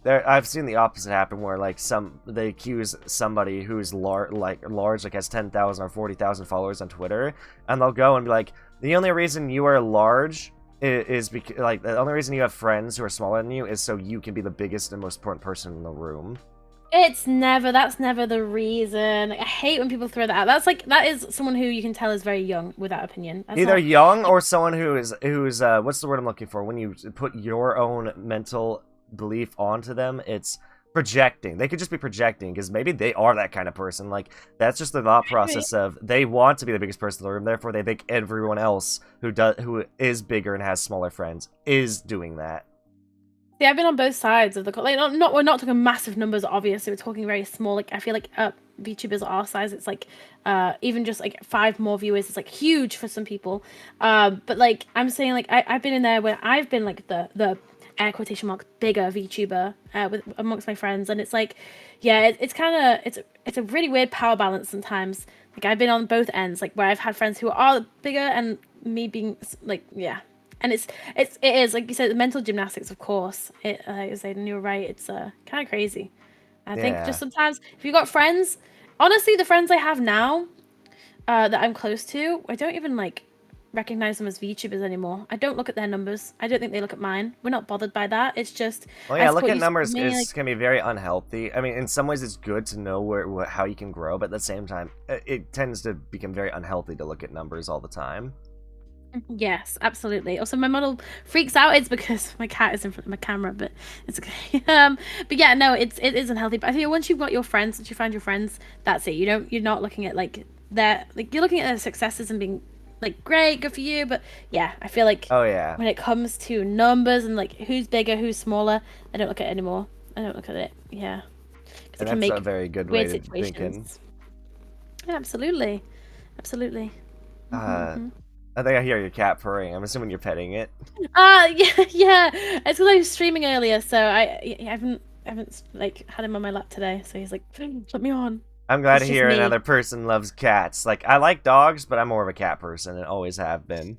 I've seen the opposite happen where like they accuse somebody who's large, like has 10,000 or 40,000 followers on Twitter, and they'll go and be like, the only reason you are large is because like the only reason you have friends who are smaller than you is so you can be the biggest and most important person in the room. That's never the reason. Like, I hate when people throw that out. That is someone who you can tell is very young with that opinion. Either young or someone who's what's the word I'm looking for? When you put your own mental belief onto them, it's projecting. They could just be projecting because maybe they are that kind of person. Like that's just the thought process of they want to be the biggest person in the room, therefore they think everyone else who is bigger and has smaller friends is doing that. See, I've been on both sides of the we're not talking massive numbers, obviously. We're talking very small. Like I feel like VTubers our size, it's like even just like 5 more viewers is like huge for some people. But like I'm saying, like I've been in there where I've been like the air quotation marks bigger VTuber amongst my friends, and it's like, yeah, it's a really weird power balance sometimes. Like I've been on both ends, like where I've had friends who are bigger and me being like, yeah. And it is like you said, the mental gymnastics, of course. It like I said, and you're right. It's kind of crazy. I think Yeah. just sometimes if you got friends, honestly, the friends I have now, that I'm close to, I don't even like recognize them as VTubers anymore. I don't look at their numbers. I don't think they look at mine. We're not bothered by that. It's just Well, yeah, as look what at you said to numbers me, like is can be very unhealthy. I mean, in some ways, it's good to know how you can grow, but at the same time, it tends to become very unhealthy to look at numbers all the time. yes, absolutely. Also, my model freaks out. It's because my cat is in front of my camera, but it's okay. But yeah, no, it is unhealthy. But I think once you've got your friends, once you find your friends, that's it. You're not looking at like you're looking at their successes and being like great, good for you. But yeah, I feel like Oh yeah, when it comes to numbers and like who's bigger, who's smaller, I don't look at it anymore. I don't look at it. Yeah, because it and can that's a make very good way weird to thinking. situations. Yeah, absolutely, absolutely. Uh, I think I hear your cat purring. I'm assuming you're petting it. Yeah, yeah. It's because I was streaming earlier, so I haven't like had him on my lap today. So he's like, "Let me on." I'm glad It's to just hear me. another person loves cats. Like, I like dogs, but I'm more of a cat person and always have been.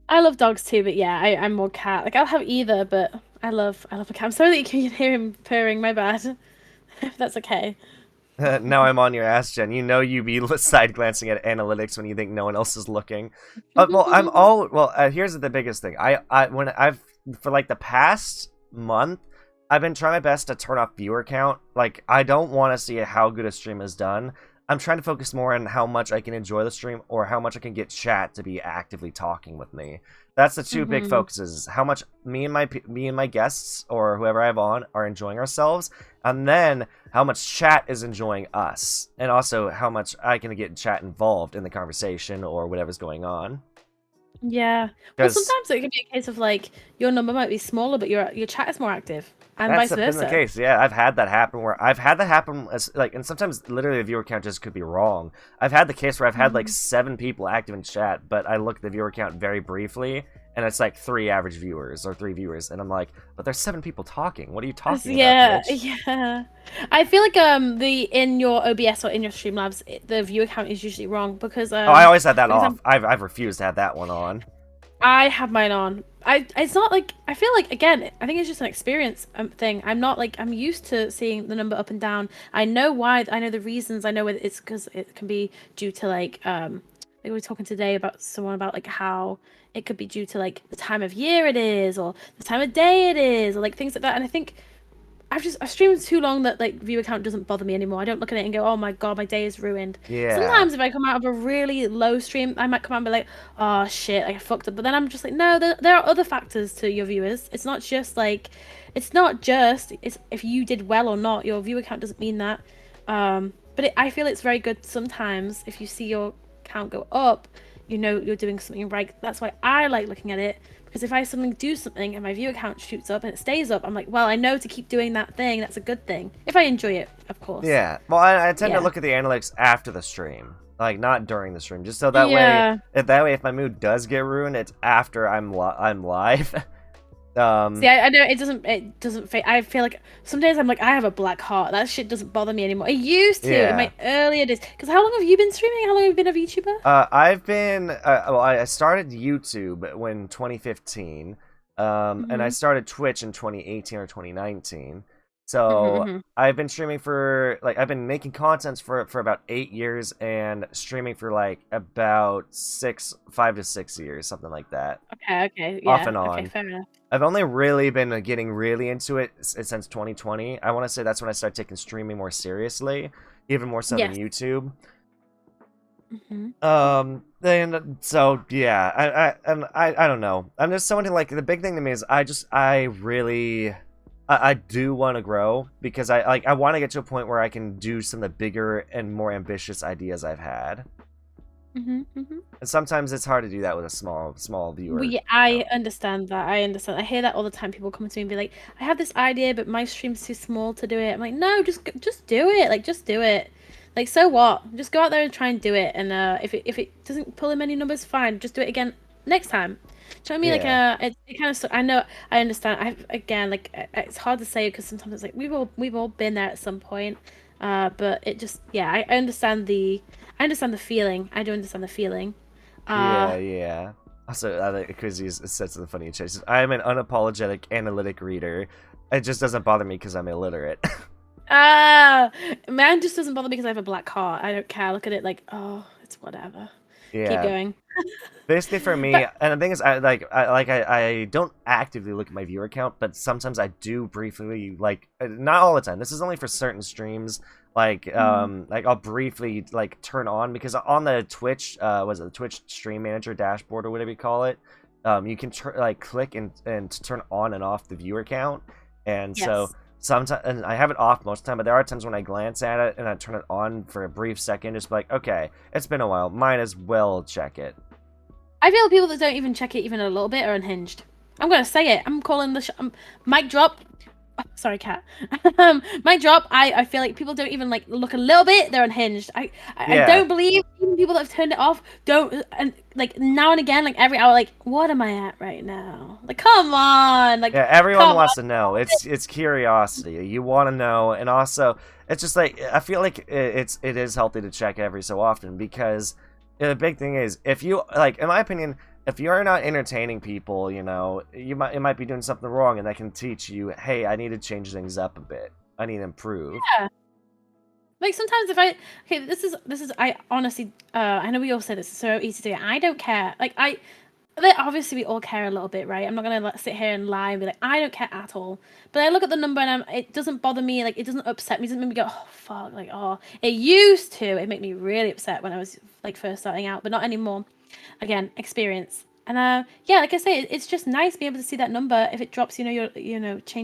I love dogs too, but yeah, I'm more cat. Like I'll have either, but I love a cat. I'm sorry that you can hear him purring. My bad. If that's okay. Now I'm on your ass, Jen. You know you be side glancing at analytics when you think no one else is looking. Here's the biggest thing. When I've for like the past month, I've been trying my best to turn off viewer count. Like, I don't want to see how good a stream is done. I'm trying to focus more on how much I can enjoy the stream or how much I can get chat to be actively talking with me. That's the two big focuses: how much me and my guests or whoever I have on are enjoying ourselves, and then how much chat is enjoying us, and also how much I can get chat involved in the conversation or whatever's going on. Yeah. Well, Because sometimes it can be a case of like your number might be smaller, but your chat is more active, and that's vice been the versa. case. Yeah, I've had that happen where I've had that happen as like, and sometimes literally the viewer count just could be wrong. I've had the case where I've had like 7 people active in chat, but I look at the viewer count very briefly, and it's like 3 average viewers or 3 viewers, and I'm like, but there's 7 people talking. What are you talking about, Yeah, Twitch? yeah. I feel like the in your OBS or in your Streamlabs, the viewer count is usually wrong because Oh, I always had that like off. I've refused to have that one on. I have mine on. It's not like I feel like again. I think it's just an experience thing. I'm not like I'm used to seeing the number up and down. I know why. I know the reasons. I know whether it's because it can be due to like we were talking today about someone about like how it could be due to like the time of year it is or the time of day it is or like things like that. And I think I've streamed too long that like viewer count doesn't bother me anymore. I don't look at it and go, oh my god, my day is ruined. Yeah. Sometimes if I come out of a really low stream, I might come out and be like, oh shit, I fucked up. But then I'm just like, no, there are other factors to your viewers. It's not just it's if you did well or not. Your viewer count doesn't mean that. I feel it's very good sometimes if you see your count go up, you know you're doing something right. That's why I like looking at it. Because if I suddenly do something and my viewer count shoots up and it stays up, I'm like, well, I know to keep doing that thing. That's a good thing. If I enjoy it, of course. Yeah. Well, I tend to Yeah. look at the analytics after the stream. Like, not during the stream. Just so that Yeah. way, if my mood does get ruined, it's after I'm live. See, I know it doesn't I feel like some days I'm like, I have a black heart. That shit doesn't bother me anymore. It used to in Yeah. my earlier days. Because how long have you been streaming? How long have you been a VTuber? I've been I started YouTube when 2015, and I started Twitch in 2018 or 2019. So Mm-hmm. I've been streaming for like I've been making content for about 8 years and streaming for like about 5 to 6 years, something like that, Okay, off yeah. and Okay, on. fair enough. I've only really been getting really into it since 2020. I want to say that's when I started taking streaming more seriously, even more so than Yes. YouTube. Mm-hmm. And so yeah, I don't know. I'm just someone who, like, the big thing to me is I really I do want to grow because I want to get to a point where I can do some of the bigger and more ambitious ideas I've had. Mm-hmm. Mm-hmm. And sometimes it's hard to do that with a small viewer. Well, yeah, I understand that. I understand. I hear that all the time. People come to me and be like, "I have this idea, but my stream's too small to do it." I'm like, "No, just do it. Like, just do it. Like, so what? Just go out there and try and do it. And if it doesn't pull in many numbers, fine. Just do it again next time." Do you know what I mean? Yeah. Like, it kind of. I know. I understand. Again, like, it's hard to say because sometimes it's like we've all been there at some point. But it just, yeah, I understand the feeling. I do understand the feeling. Yeah. Also, Quizzy says something funny in chat. He says, I am an unapologetic analytic reader. It just doesn't bother me because I'm illiterate. Ah, man just doesn't bother me because I have a black heart. I don't care. Look at it like, oh, it's whatever. Keep Yeah. going. Basically, for me, and the thing is, I don't actively look at my viewer count, but sometimes I do briefly, like, not all the time. This is only for certain streams. Like I'll briefly like turn on, because on the Twitch, was it the Twitch Stream Manager dashboard or whatever you call it, you can like click and turn on and off the viewer count, and so sometimes, and I have it off most of the time, but there are times when I glance at it and I turn it on for a brief second, just like, okay, it's been a while, might as well check it. I feel people that don't even check it even a little bit are unhinged. I'm gonna say it. I'm calling the mic drop. Oh, sorry, cat. Mic drop. I feel like people don't even like look a little bit. They're unhinged. I don't believe even people that have turned it off don't, and like now and again, like every hour, like, what am I at right now? Like, come on. Like, yeah, everyone wants to know. It's curiosity. You want to know, and also it's just like, I feel like it is healthy to check every so often, because the big thing is, if you, like, in my opinion, if you're not entertaining people, you know, you might be doing something wrong, and that can teach you, hey, I need to change things up a bit. I need to improve. Yeah. Like sometimes if this is I honestly I know we all say this, it's so easy to do. I don't care. Like obviously we all care a little bit, right? I'm not gonna sit here and lie and be like, I don't care at all. But I look at the number and it doesn't bother me. Like, it doesn't upset me. It doesn't make me go, oh fuck. Like, oh, it used to. It made me really upset when I was like first starting out, but not anymore. Again, experience. And yeah, like I say, it's just nice being able to see that number. If it drops, change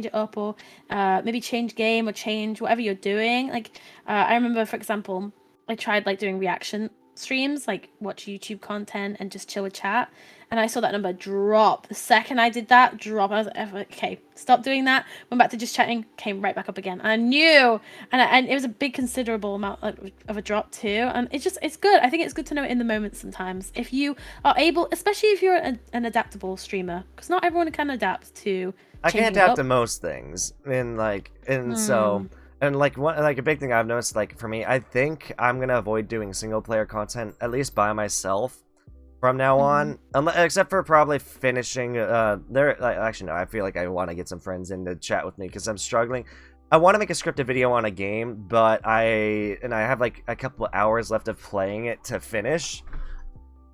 it up, or maybe change game or change whatever you're doing. Like I remember, for example, I tried like doing reaction streams, like watch YouTube content and just chill with chat. And I saw that number drop. The second I did that, drop. I was like, okay, stop doing that. Went back to just chatting, came right back up again. And I knew, and it was a big, considerable amount of a drop too. And it's good. I think it's good to know it in the moment sometimes. If you are able, especially if you're an adaptable streamer, because not everyone can adapt to. I can adapt to most things, so. And like a big thing I've noticed, like for me, I think I'm gonna avoid doing single player content, at least by myself, from now on, except for probably finishing. Actually no, I feel like I want to get some friends in to chat with me, because I'm struggling. I want to make a scripted video on a game, but I have like a couple of hours left of playing it to finish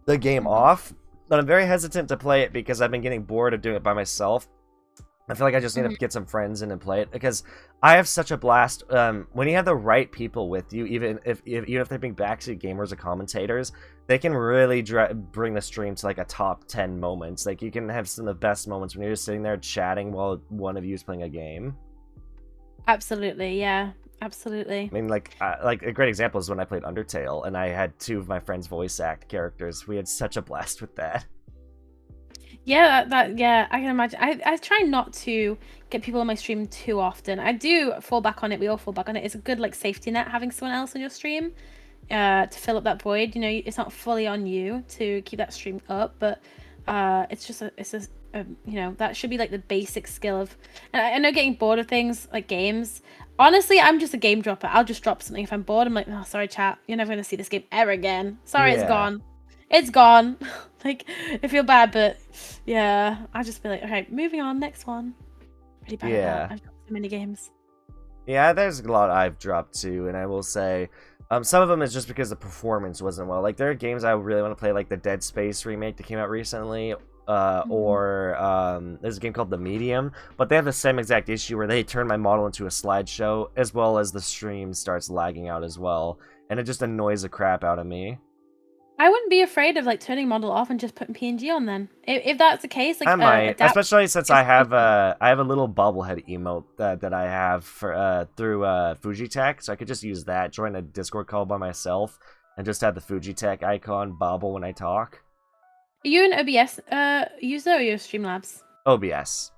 the game off. But I'm very hesitant to play it because I've been getting bored of doing it by myself. I feel like I just need to get some friends in and play it, because I have such a blast when you have the right people with you. Even if they're being backseat gamers or commentators, they can really bring the stream to like a top 10 moments. Like, you can have some of the best moments when you're just sitting there chatting while one of you is playing a game. Absolutely, yeah, absolutely. I mean, like a great example is when I played Undertale, and I had 2 of my friends voice act characters. We had such a blast with that. Yeah, yeah, I can imagine. I try not to get people on my stream too often. I do fall back on it. We all fall back on it. It's a good like safety net having someone else on your stream to fill up that void. You know, it's not fully on you to keep that stream up, but it's just that should be like the basic skill of. And I know getting bored of things like games. Honestly, I'm just a game dropper. I'll just drop something if I'm bored. I'm like, oh, sorry, chat. You're never gonna see this game ever again. Sorry, It's gone. It's gone. Like, I feel bad, but yeah, I'll just be like, okay, moving on, next one. Pretty bad at that. I've got so many games. Yeah, there's a lot I've dropped too, and I will say, some of them is just because the performance wasn't well. Like, there are games I really want to play, like the Dead Space remake that came out recently, or there's a game called The Medium, but they have the same exact issue where they turn my model into a slideshow, as well as the stream starts lagging out as well, and it just annoys the crap out of me. I wouldn't be afraid of like turning model off and just putting PNG on then. If that's the case, like I might, especially since I have a little bobblehead emote that I have for through Fujitech, so I could just use that, join a Discord call by myself, and just have the Fujitech icon bobble when I talk. Are you an OBS user, or are you a Streamlabs? OBS.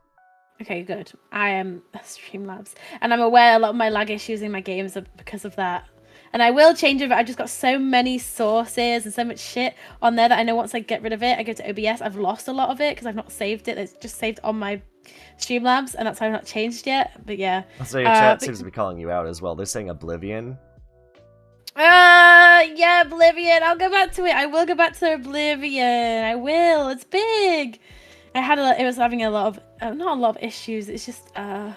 Okay, good. I am a Streamlabs, and I'm aware a lot of my lag issues in my games are because of that. And I will change it, but I just got so many sources and so much shit on there that I know once I get rid of it, I go to OBS. I've lost a lot of it because I've not saved it. It's just saved on my Streamlabs, and that's why I've not changed yet. But yeah. So your chat seems to be calling you out as well. They're saying Oblivion. Yeah, Yeah, Oblivion. I'll go back to it. I will go back to Oblivion. I will. It's big. It was having a lot of not a lot of issues. It's just it's an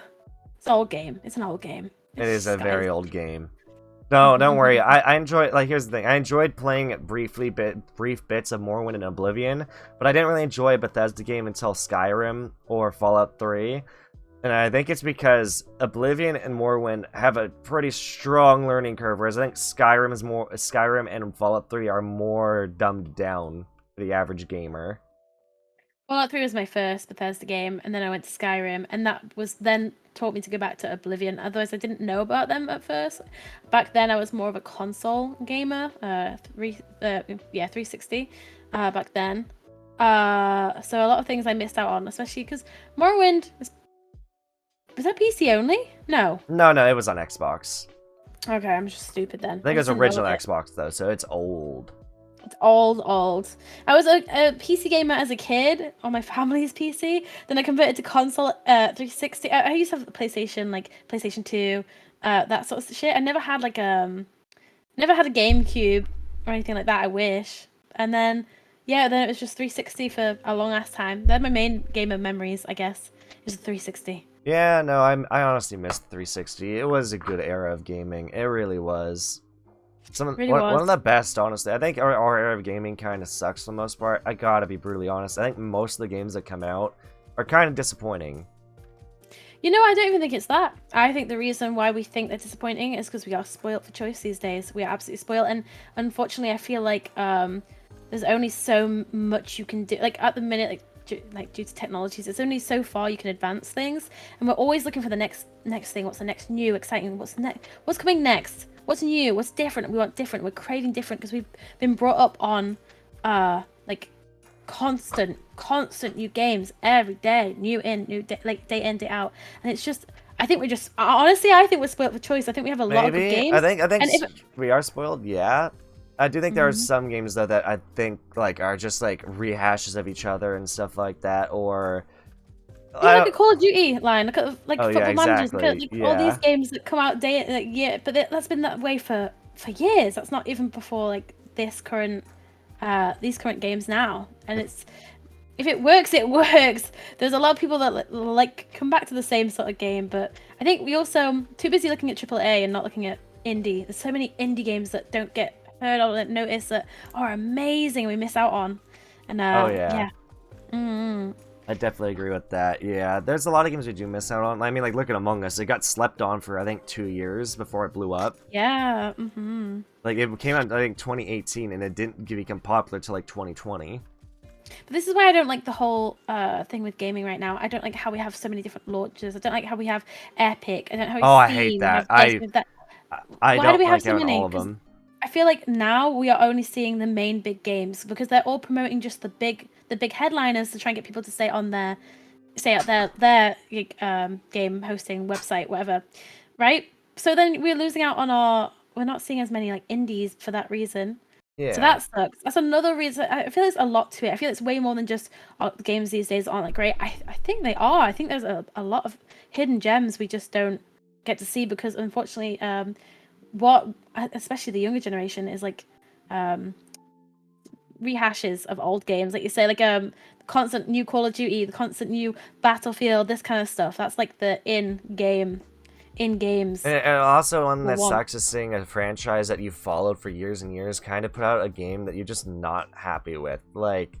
old game. It's an old game. It is a very old game. Mm-hmm, No, don't worry. I enjoy, like, here's the thing. I enjoyed playing brief bits of Morrowind and Oblivion, but I didn't really enjoy a Bethesda game until Skyrim or Fallout 3. And I think it's because Oblivion and Morrowind have a pretty strong learning curve, whereas I think Skyrim and Fallout 3 are more dumbed down for the average gamer. Fallout 3 was my first Bethesda game, and then I went to Skyrim, and that was then taught me to go back to Oblivion. Otherwise, I didn't know about them at first. Back then, I was more of a console gamer, 360 back then. So a lot of things I missed out on, especially because Morrowind was that PC only? No. No, it was on Xbox. Okay, I'm just stupid then. I think it was original Xbox, though, so it's old. It's old. I was a PC gamer as a kid on my family's PC. Then I converted to console 360. I used to have a PlayStation, like PlayStation 2, that sort of shit. I never had never had a GameCube or anything like that. I wish. And then then it was just 360 for a long ass time. They're my main gamer memories, I guess. Is the 360. Yeah, no, I honestly missed 360. It was a good era of gaming. It really was. One of the best, honestly. I think our era of gaming kind of sucks for the most part. I gotta be brutally honest. I think most of the games that come out are kind of disappointing. You know, I don't even think it's that. I think the reason why we think they're disappointing is because we are spoiled for choice these days. We are absolutely spoiled, and unfortunately, I feel like there's only so much you can do. Like at the minute, due to technologies, it's only so far you can advance things, and we're always looking for the next thing. What's the next new exciting? What's coming next? What's new? What's different? We want different. We're craving different because we've been brought up on like constant new games every day, day in, day out, and it's just. I think we're spoiled for choice. I think we have a lot of good games. I think we are spoiled. Yeah, I do think there are some games though that I think like are just like rehashes of each other and stuff like that, or. Like a Call of Duty line, look at Football Managers, exactly. look at all these games that come out but that's been that way for years. That's not even before like these current games now. And it's if it works, it works. There's a lot of people that like come back to the same sort of game, but I think we also too busy looking at AAA and not looking at indie. There's so many indie games that don't get heard or noticed that are amazing and we miss out on. And yeah. I definitely agree with that. Yeah, there's a lot of games we do miss out on. I mean, like, look at Among Us. It got slept on for, I think, 2 years before it blew up. Yeah, Like, it came out, I think, 2018, and it didn't become popular till, like, 2020. But this is why I don't like the whole thing with gaming right now. I don't like how we have so many different launchers. I don't like how we have Epic. I don't know how I hate that. I don't like having all of them. I feel like now we are only seeing the main big games because they're all promoting just the big headliners to try and get people to stay out their game hosting website, whatever, right? So then we're losing out on we're not seeing as many like indies for that reason. Yeah. So that sucks. That's another reason. I feel there's a lot to it. I feel it's way more than just games these days aren't like great. I think they are. I think there's a lot of hidden gems we just don't get to see because unfortunately, what especially the younger generation is like rehashes of old games, like you say, like constant new Call of Duty, the constant new Battlefield, this kind of stuff. That's like the in games. And also one that sucks is seeing a franchise that you followed for years and years kind of put out a game that you're just not happy with. Like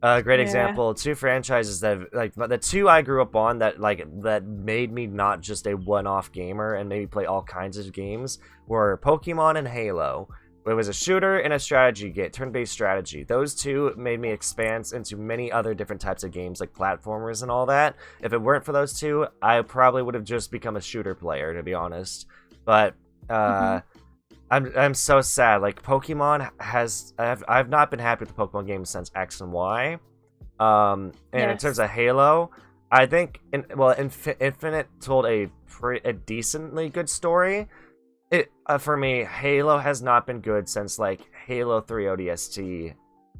a great example, two franchises that like the two I grew up on that made me not just a one-off gamer and made me play all kinds of games were Pokemon and Halo. It was a shooter and a strategy game, turn-based strategy. Those two made me expand into many other different types of games, like platformers and all that. If it weren't for those two, I probably would have just become a shooter player, to be honest. But I'm so sad. Like Pokemon I've not been happy with the Pokemon games since X and Y. And in terms of Halo, I think Infinite told a decently good story. For me, Halo has not been good since like Halo 3 ODST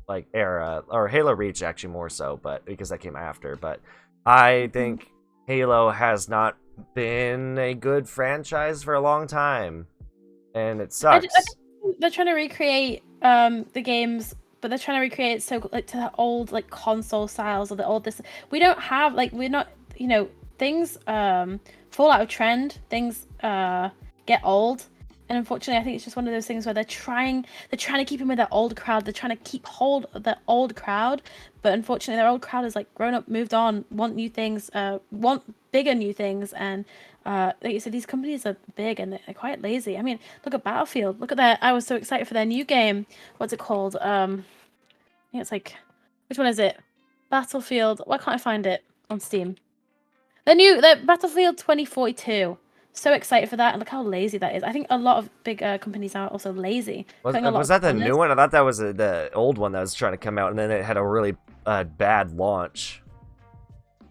like era, or Halo Reach actually more so, but because that came after. But I think Halo has not been a good franchise for a long time, and it sucks. they're trying to recreate the games, but they're trying to recreate so like to the old like console styles or the old this. We don't have like we're not things fall out of trend. Things get old. And unfortunately, I think it's just one of those things where they're trying to keep in with their old crowd. They're trying to keep hold of their old crowd, but unfortunately, their old crowd is like grown up, moved on, want new things, want bigger new things. And like you said, these companies are big and they're quite lazy. I mean, look at Battlefield. Look at their. I was so excited for their new game. What's it called? I think it's like, which one is it? Battlefield. Why can't I find it on Steam? The Battlefield 2042. So excited for that, and look how lazy that is. I think a lot of big companies are also lazy. Was that the new one? I thought that was the old one that was trying to come out, and then it had a really bad launch.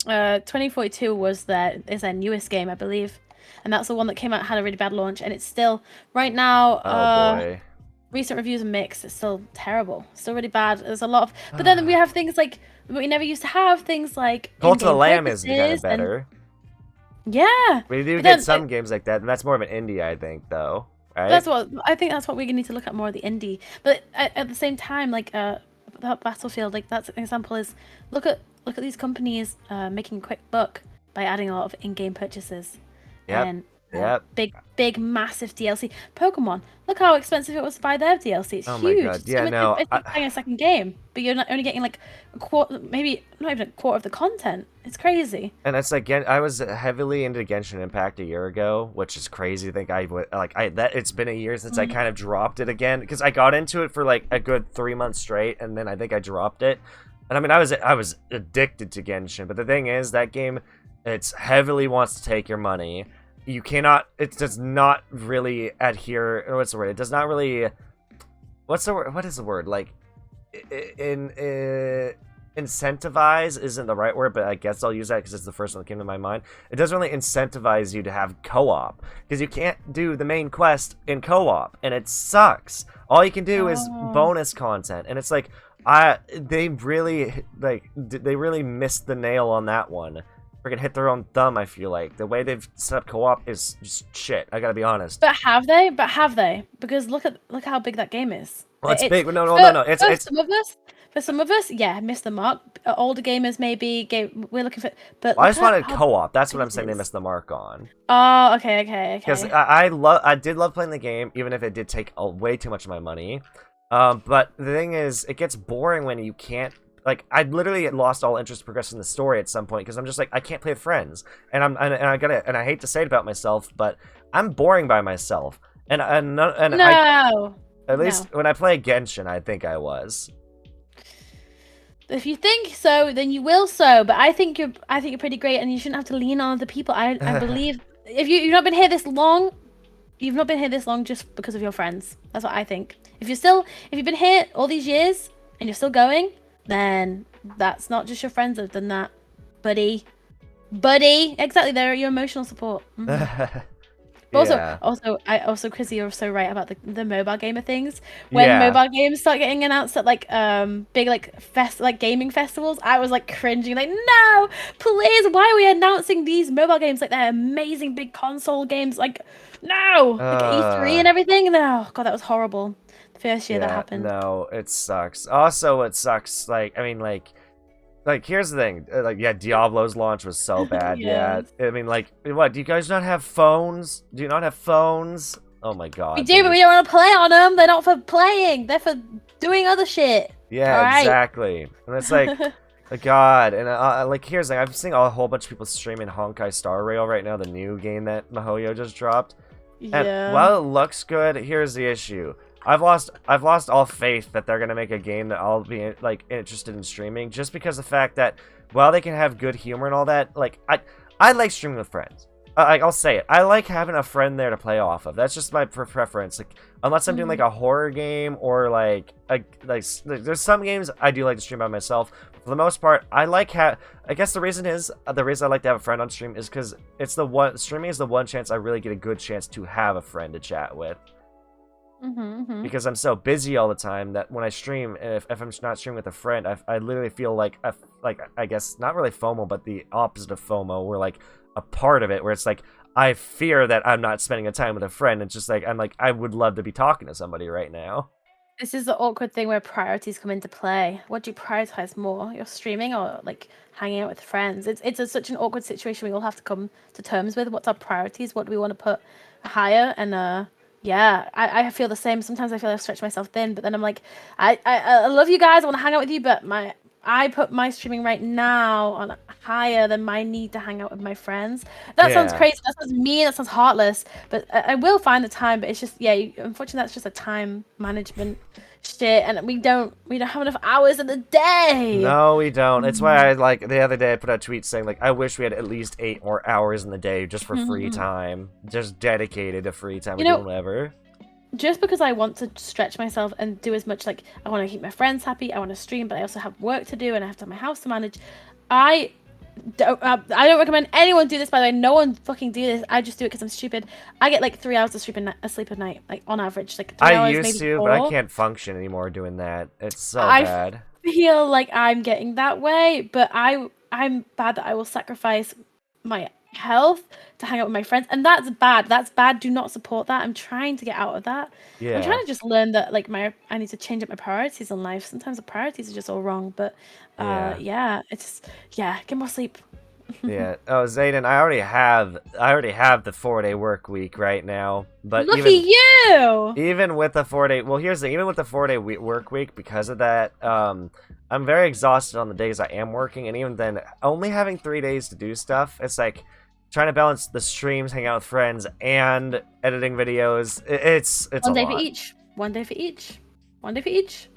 2042 is their newest game, I believe, and that's the one that came out had a really bad launch, and it's still right now. Oh boy. Recent reviews are mixed. It's still terrible. Still really bad. There's a lot of, but then we have things like we never used to have. Things like Cult of the Lamb is kind of better. Yeah, we do get some games like that, and that's more of an indie, I think, though. Right? That's what we need to look at more of the indie. But at the same time, like that Battlefield, like that's an example is look at these companies making a quick buck by adding a lot of in-game purchases. Yep. And big massive DLC. Pokemon, look how expensive it was to buy their DLC. It's huge. My God. Yeah, no. It's like buying a second game, but you're not only getting like a quarter, maybe not even a quarter of the content. It's crazy. And it's like I was heavily into Genshin Impact a year ago, which is crazy. I think it's been a year since I kind of dropped it again because I got into it for like a good 3 months straight, and then I think I dropped it. And I mean, I was addicted to Genshin, but the thing is, that game, it's heavily wants to take your money. You cannot. It does not really adhere. What's the word? It does not really. What's the word? What is the word? Like, incentivize isn't the right word, but I guess I'll use that because it's the first one that came to my mind. It doesn't really incentivize you to have co-op because you can't do the main quest in co-op, and it sucks. All you can do is bonus content, and it's like they really missed the nail on that one. Freaking hit their own thumb. I feel like the way they've set up co-op is just shit. I gotta be honest. But have they? Because look how big that game is. Well, it's big. No. It's for some of us, yeah, missed the mark. Older gamers maybe we're looking for. But I just wanted co-op. That's what I'm saying. They missed the mark on. Oh, okay. Because I did love playing the game, even if it did take way too much of my money. But the thing is, it gets boring when you can't. Like, I literally lost all interest in progressing the story at some point because I'm just like, I can't play with friends, and I hate to say it about myself, but I'm boring by myself, and no. At least when I play Genshin, I think I was. If you think so, then you will so. But I think you're pretty great, and you shouldn't have to lean on other people. I believe if you've not been here this long, you've not been here this long just because of your friends. That's what I think. If you've been here all these years and you're still going, then that's not just your friends that have done that, buddy. Exactly, they're your emotional support. Mm-hmm. Also, Chrissy, you're so right about the mobile gamer things. When mobile games start getting announced at like big like gaming festivals, I was like cringing, like, no, please, why are we announcing these mobile games like they're amazing big console games? Like, no, like E3 and everything. No, God, that was horrible. The first year that happened. No, it sucks. Also, it sucks. Like, I mean, like here's the thing. Diablo's launch was so bad. Yes. Yeah, I mean, like, what? Do you guys not have phones? Do you not have phones? Oh my God. We do, but we don't want to play on them. They're not for playing. They're for doing other shit. Yeah, right. Exactly. And it's like, God. And like, here's the thing. I'm seeing a whole bunch of people streaming Honkai Star Rail right now, the new game that MiHoYo just dropped. Yeah. And while it looks good, here's the issue. I've lost all faith that they're gonna make a game that I'll be like interested in streaming, just because the fact that while they can have good humor and all that, like I like streaming with friends. I'll say it. I like having a friend there to play off of. That's just my preference. Like, unless I'm doing like a horror game or like there's some games I do like to stream by myself. For the most part, I guess the reason I like to have a friend on stream is because streaming is the one chance I really get a good chance to have a friend to chat with. Because I'm so busy all the time that when I stream, if I'm not streaming with a friend, I literally feel like I guess not really FOMO, but the opposite of FOMO, where like a part of it, where it's like I fear that I'm not spending a time with a friend. It's just like I'm like I would love to be talking to somebody right now. This is the awkward thing where priorities come into play. What do you prioritize more? Your streaming or like hanging out with friends? Such an awkward situation we all have to come to terms with. What's our priorities? What do we want to put higher? And yeah, I feel the same. Sometimes I feel I've stretched myself thin, but then I'm like, I love you guys. I want to hang out with you, but I put my streaming right now on higher than my need to hang out with my friends. That sounds Yeah. crazy. That sounds mean. That sounds heartless. But I will find the time. But it's just, yeah. Unfortunately, that's just a time management shit, and we don't have enough hours in the day. No, we don't. It's why I like the other day I put out a tweet saying like I wish we had at least 8 more hours in the day just for free time, just dedicated to free time. You We know, don't ever. just because I want to stretch myself and do as much, like I want to keep my friends happy, I want to stream, but I also have work to do and I have to have my house to manage. I I don't recommend anyone do this, by the way. No one fucking do this. I just do it because I'm stupid. I get like 3 hours of sleep a night, like on average, like 3 hours, Used maybe to, but I 4. can't function anymore doing that. It's so I bad. feel like I'm getting that way, but I'm bad that I will sacrifice my health to hang out with my friends, and that's bad. That's bad. Do not support that. I'm trying to get out of that. I'm trying Yeah. to just learn that like I need to change up my priorities in life. Sometimes the priorities are just all wrong, but Yeah. yeah, it's yeah, get more sleep. Yeah. Oh, Zayden, I already have the 4-day work week right now. But Lucky you. even with the 4-day, well, here's the even with the 4-day work week, because of that, I'm very exhausted on the days I am working, and even then, only having 3 days to do stuff, it's like trying to balance the streams, hang out with friends, and editing videos. It's a One day for lot. each. One day for each. One day for each.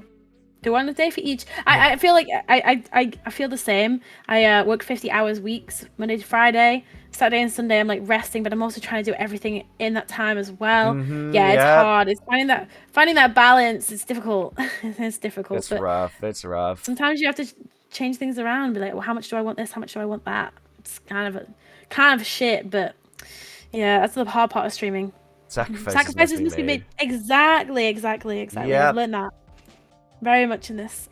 Do one a day for each. I feel like I feel the same. I work 50 hours weeks, Monday to Friday. Saturday and Sunday I'm like resting, but I'm also trying to do everything in that time as well. Yeah, it's Yep. hard. It's finding that balance. It's difficult. It's difficult, It's but rough. It's rough. sometimes you have to change things around. Be like, well, how much do I want this? How much do I want that? It's kind of shit, but yeah, that's the hard part of streaming. Sacrifices Must be made. made. Exactly. I've Yep. learned that very much in this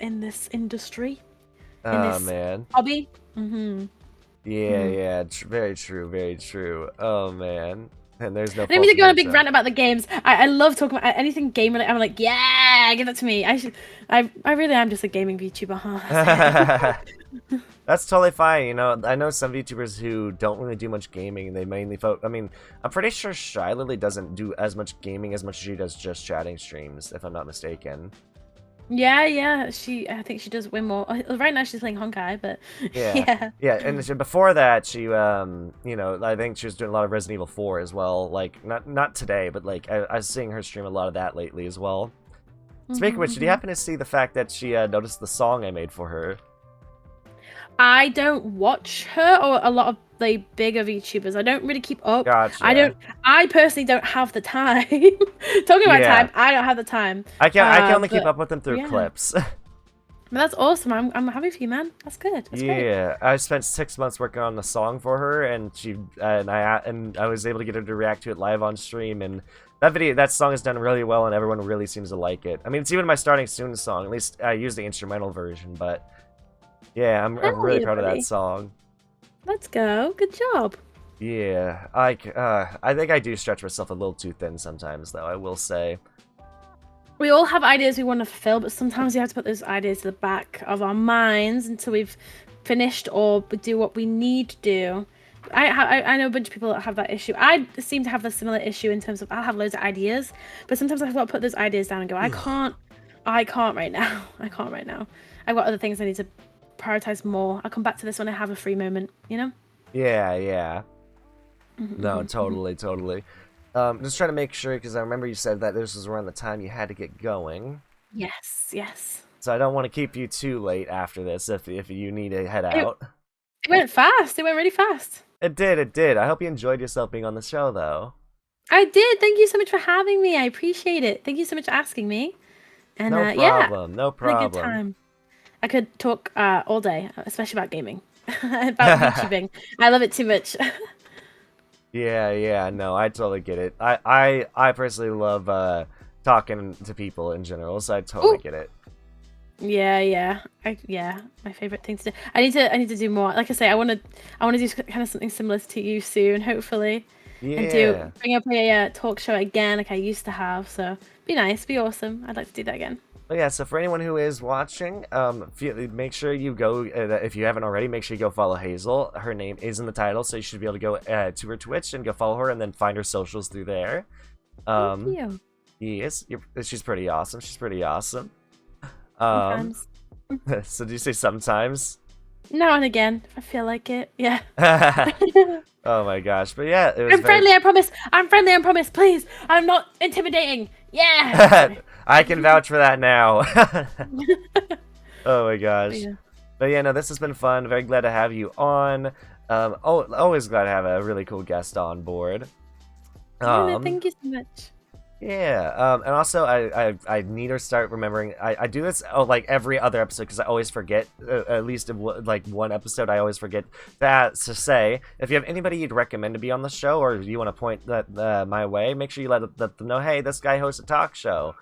industry, in Oh, this man. hobby. Yeah. Very true. Very true. Oh, man. And there's no I didn't mean to go on a big false rant about the games. I love talking about anything game related. I'm like, yeah, give that to me. I really am just a gaming VTuber, huh? That's totally fine. You know, I know some VTubers who don't really do much gaming, and they mainly I mean, I'm pretty sure Shy Lily doesn't do as much gaming as much as she does just chatting streams, if I'm not mistaken. Yeah. I think she does way more. Right now she's playing Honkai, but Yeah. yeah. And before that, she, you know, I think she was doing a lot of Resident Evil 4 as well. Like, not today, but like, I was seeing her stream a lot of that lately as well. Speaking of which, did you happen to see the fact that she noticed the song I made for her? I don't watch her or a lot of the bigger VTubers. I don't really keep up. Gotcha. I personally don't have the time. Talking about Yeah. time, I don't have the time. I can only keep but up with them through yeah. clips. But that's awesome. I'm happy for you, man. That's good. That's great. Yeah, I spent 6 months working on the song for her, and I was able to get her to react to it live on stream, and that song has done really well, and everyone really seems to like it. I mean, it's even my starting soon song. At least I use the instrumental version, but yeah, I'm really proud of that song. Let's go. Good job. Yeah, I think I do stretch myself a little too thin sometimes, though, I will say. We all have ideas we want to fulfill, but sometimes we have to put those ideas to the back of our minds until we've finished or do what we need to do. I know a bunch of people that have that issue. I seem to have the similar issue in terms of I'll have loads of ideas, but sometimes I've got to put those ideas down and go, I can't right now. I can't right now. I've got other things I need to prioritize more. I'll come back to this when I have a free moment, you know? Yeah. No, totally. Just trying to make sure, because I remember you said that this was around the time you had to get going. Yes. So I don't want to keep you too late after this if you need to head out. It went fast. It went really fast. It did. I hope you enjoyed yourself being on the show, though. I did. Thank you so much for having me. I appreciate it. Thank you so much for asking me. And No problem. had a good time. I could talk all day, especially about gaming, about YouTubing. I love it too much. Yeah, no, I totally get it. I personally love talking to people in general, so I totally get it. Yeah. My favorite thing to do. I need to do more. Like I say, I want to do kind of something similar to you soon, hopefully. and Yeah. bring up a talk show again, like I used to have. So be nice, be awesome. I'd like to do that again. But yeah, so for anyone who is watching, make sure you go, if you haven't already, make sure you go follow Hazel. Her name is in the title, so you should be able to go to her Twitch and go follow her and then find her socials through there. Thank you. Yes, she's pretty awesome. She's pretty awesome. Sometimes. So do you say sometimes? Now and again, if I feel like it. Yeah. Oh my gosh, but yeah, it was I'm friendly, I promise. I'm friendly, I promise. Please. I'm not intimidating. Yeah. I can vouch for that now. Oh my gosh. Yeah. But yeah, no, this has been fun. Very glad to have you on. Always glad to have a really cool guest on board. No, thank you so much. Yeah, and also I need to start remembering. I do this like every other episode because I always forget. At least like one episode, I always forget that to say. If you have anybody you'd recommend to be on the show, or you want to point that my way, make sure you let them know. Hey, this guy hosts a talk show.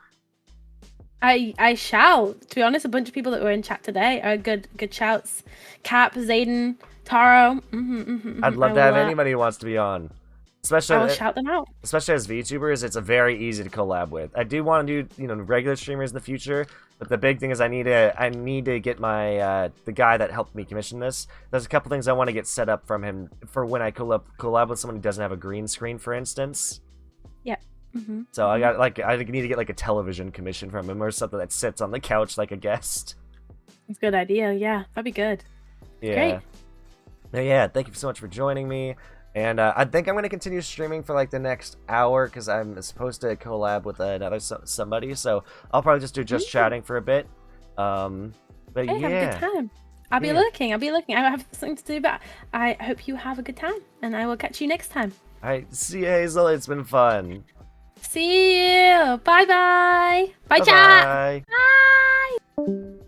I shall. To be honest, a bunch of people that were in chat today are good shouts. Cap, Zayden, Taro. I'd love to have anybody who wants to be on. Especially, I will shout them out. Especially as VTubers, it's a very easy to collab with. I do want to do, regular streamers in the future, but the big thing is I need to get my the guy that helped me commission this. There's a couple things I want to get set up from him for when I collab with someone who doesn't have a green screen, for instance. Yeah. So I need to get like a television commission from him or something that sits on the couch like a guest. That's a good idea. Yeah, that'd be good. Yeah. Great. Yeah. Thank you so much for joining me. And I think I'm going to continue streaming for like the next hour because I'm supposed to collab with another somebody. So I'll probably just do chatting for a bit. But hey, yeah. have a good time. I'll be looking. I have something to do, but I hope you have a good time. And I will catch you next time. All right. See you, Hazel. It's been fun. See you. Bye-bye. Bye, chat. Bye. Bye.